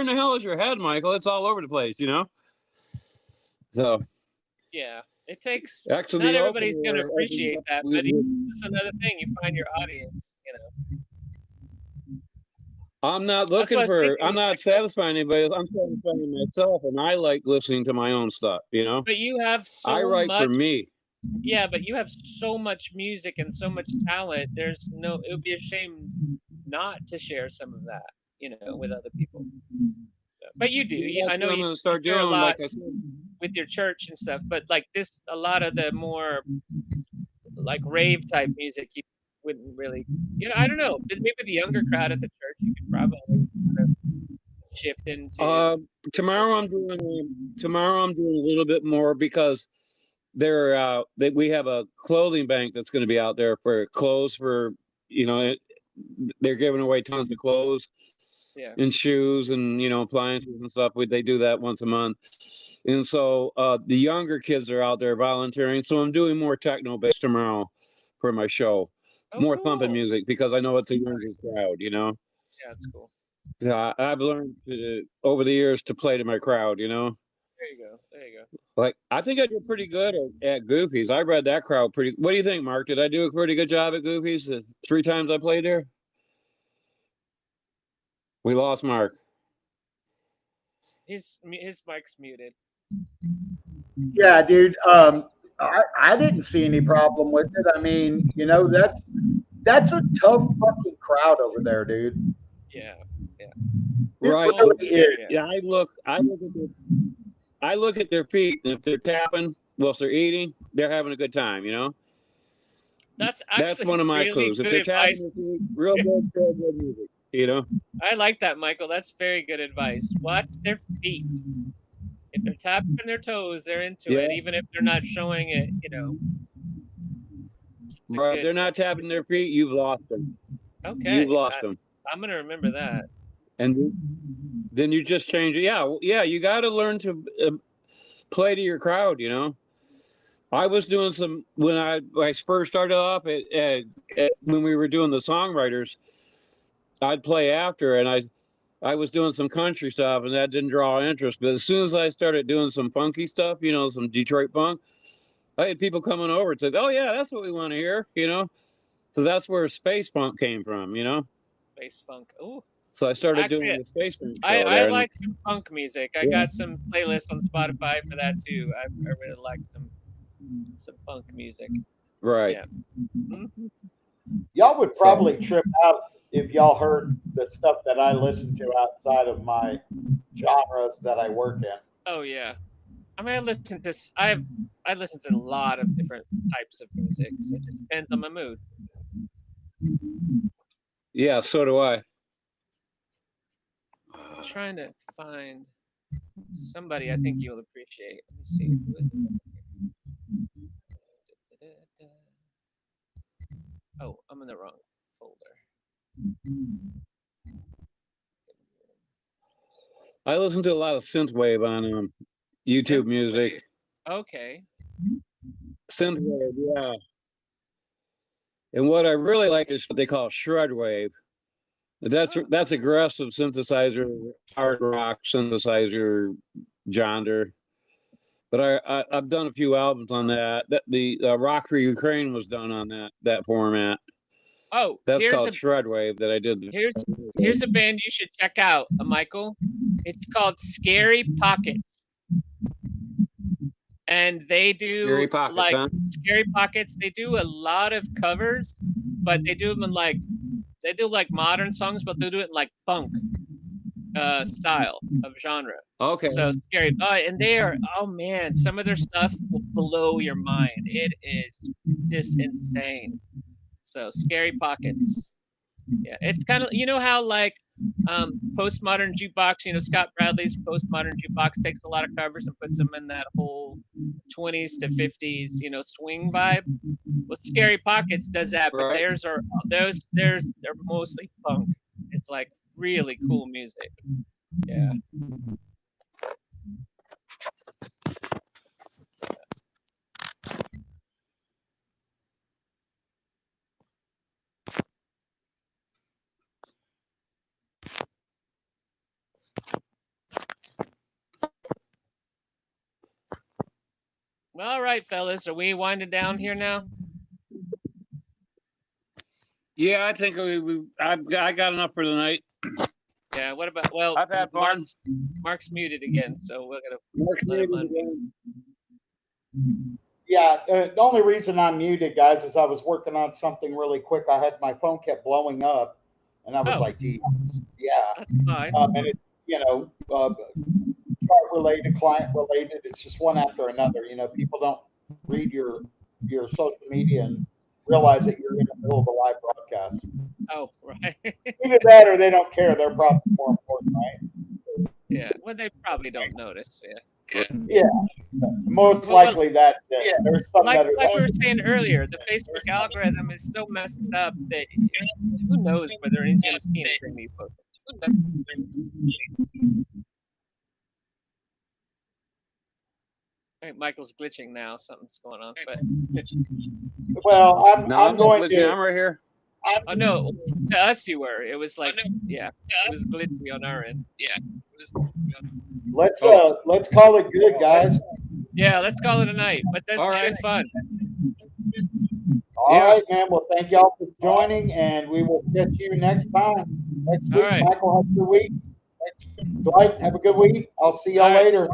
the hell is your head, Michael? It's all over the place, you know? So. Yeah, it takes, actually, not everybody's going to appreciate that, but it's another thing. You find your audience, you know? I'm not looking for, I'm not satisfying anybody. I'm satisfying myself, and I like listening to my own stuff, you know? But you have so I write much, for me. Yeah, but you have so much music and so much talent. It would be a shame not to share some of that, you know, with other people. So, but you do. I know you start doing a lot, like I said, with your church and stuff. But like this, a lot of the more like rave type music, you wouldn't really, you know. I don't know. Maybe the younger crowd at the church, you could probably kind of shift into. Tomorrow I'm doing a little bit more because we have a clothing bank that's going to be out there for clothes for, you know, they're giving away tons of clothes, yeah, and shoes and, you know, appliances and stuff. They do that once a month. And so the younger kids are out there volunteering. So I'm doing more techno based tomorrow for my show, more cool. Thumping music, because I know it's a younger crowd, you know? Yeah, that's cool. I've learned over the years to play to my crowd, you know? There you go. There you go. Like, I think I did pretty good at Goofy's. I read that crowd pretty. What do you think, Mark? Did I do a pretty good job at Goofy's the 3 times I played there? We lost Mark. His mic's muted. Yeah, dude. I didn't see any problem with it. I mean, you know, that's a tough fucking crowd over there, dude. Yeah. Yeah. Right. Really yeah. I look at their feet, and if they're tapping whilst they're eating, they're having a good time, you know? That's That's actually one of my really clues. If good they're advice. tapping their feet, real good, feel good music, you know? I like that, Michael. That's very good advice. Watch their feet. If they're tapping their toes, they're into Yeah. it, even if they're not showing it, you know. Right. If they're not tapping their feet, you've lost them. Okay. You've lost them. I'm going to remember that. And then you just change it. Yeah, you got to learn to play to your crowd, you know? I was doing some, when I first started off when we were doing the songwriters, I'd play after, and I was doing some country stuff, and that didn't draw interest. But as soon as I started doing some funky stuff, you know, some Detroit funk, I had people coming over and said, "Oh yeah, that's what we want to hear," you know. So that's where space funk came from, you know. Space funk. Ooh. So I started Actually, doing the space funk show I there. like some funk music. I got some playlists on Spotify for that too. I really like some funk music. Right. Yeah. Y'all would probably trip out if y'all heard the stuff that I listen to outside of my genres that I work in. Oh yeah. I mean, I listen to a lot of different types of music. So it just depends on my mood. Yeah, so do I. I'm trying to find somebody I think you'll appreciate. Let me see. Who is it? Oh, I'm in the wrong folder. I listen to a lot of synthwave on YouTube music. Okay. Synthwave, yeah. And what I really like is what they call shred wave. That's aggressive synthesizer, hard rock synthesizer genre. But I've done a few albums on that. The Rock for Ukraine was done on that format. Oh, that's called Shredwave that I did. Here's a band you should check out, Michael. It's called Scary Pockets, and they do Scary Pockets, Scary Pockets. They do a lot of covers, but they do them in they do modern songs, but they do it in funk style of genre. Okay. So Scary, and they are, oh man, some of their stuff will blow your mind. It is just insane. So Scary Pockets. Yeah, it's kind of, you know how postmodern jukebox, you know, Scott Bradley's postmodern jukebox takes a lot of covers and puts them in that whole 20s to 50s, you know, swing vibe. Well, Scary Pockets does that, but they're mostly funk. It's really cool music. Yeah. Well, all right, fellas, are we winding down here now? Yeah, I think I got enough for the night. Yeah. What about? Well, I've had fun. Mark's muted again, so we're gonna let him unmute. Yeah, the only reason I'm muted, guys, is I was working on something really quick. My phone kept blowing up, and I was like, "Geez, yeah." That's fine. And it, you know, chart related, client related. It's just one after another. You know, people don't read your social media and realize that you're in the middle of a live broadcast. Oh, right. Either that, or they don't care. They're probably more important, right? Yeah. Well, they probably don't notice. Yeah. Yeah. Most likely that's it. Yeah. There's some like we were saying earlier, the Facebook algorithm is so messed up that who knows whether anyone's going to see anything we post. I think Michael's glitching now. Something's going on. But well, I'm going to. I'm right here. Oh no, to us you were. It was it was glitchy on our end. Yeah. Let's call it good, guys. Yeah, let's call it a night. But that's been fun. All right, man. Well, thank y'all for joining, and we will catch you next time. Next week, Michael, have a good week. Dwight, have a good week. I'll see y'all later.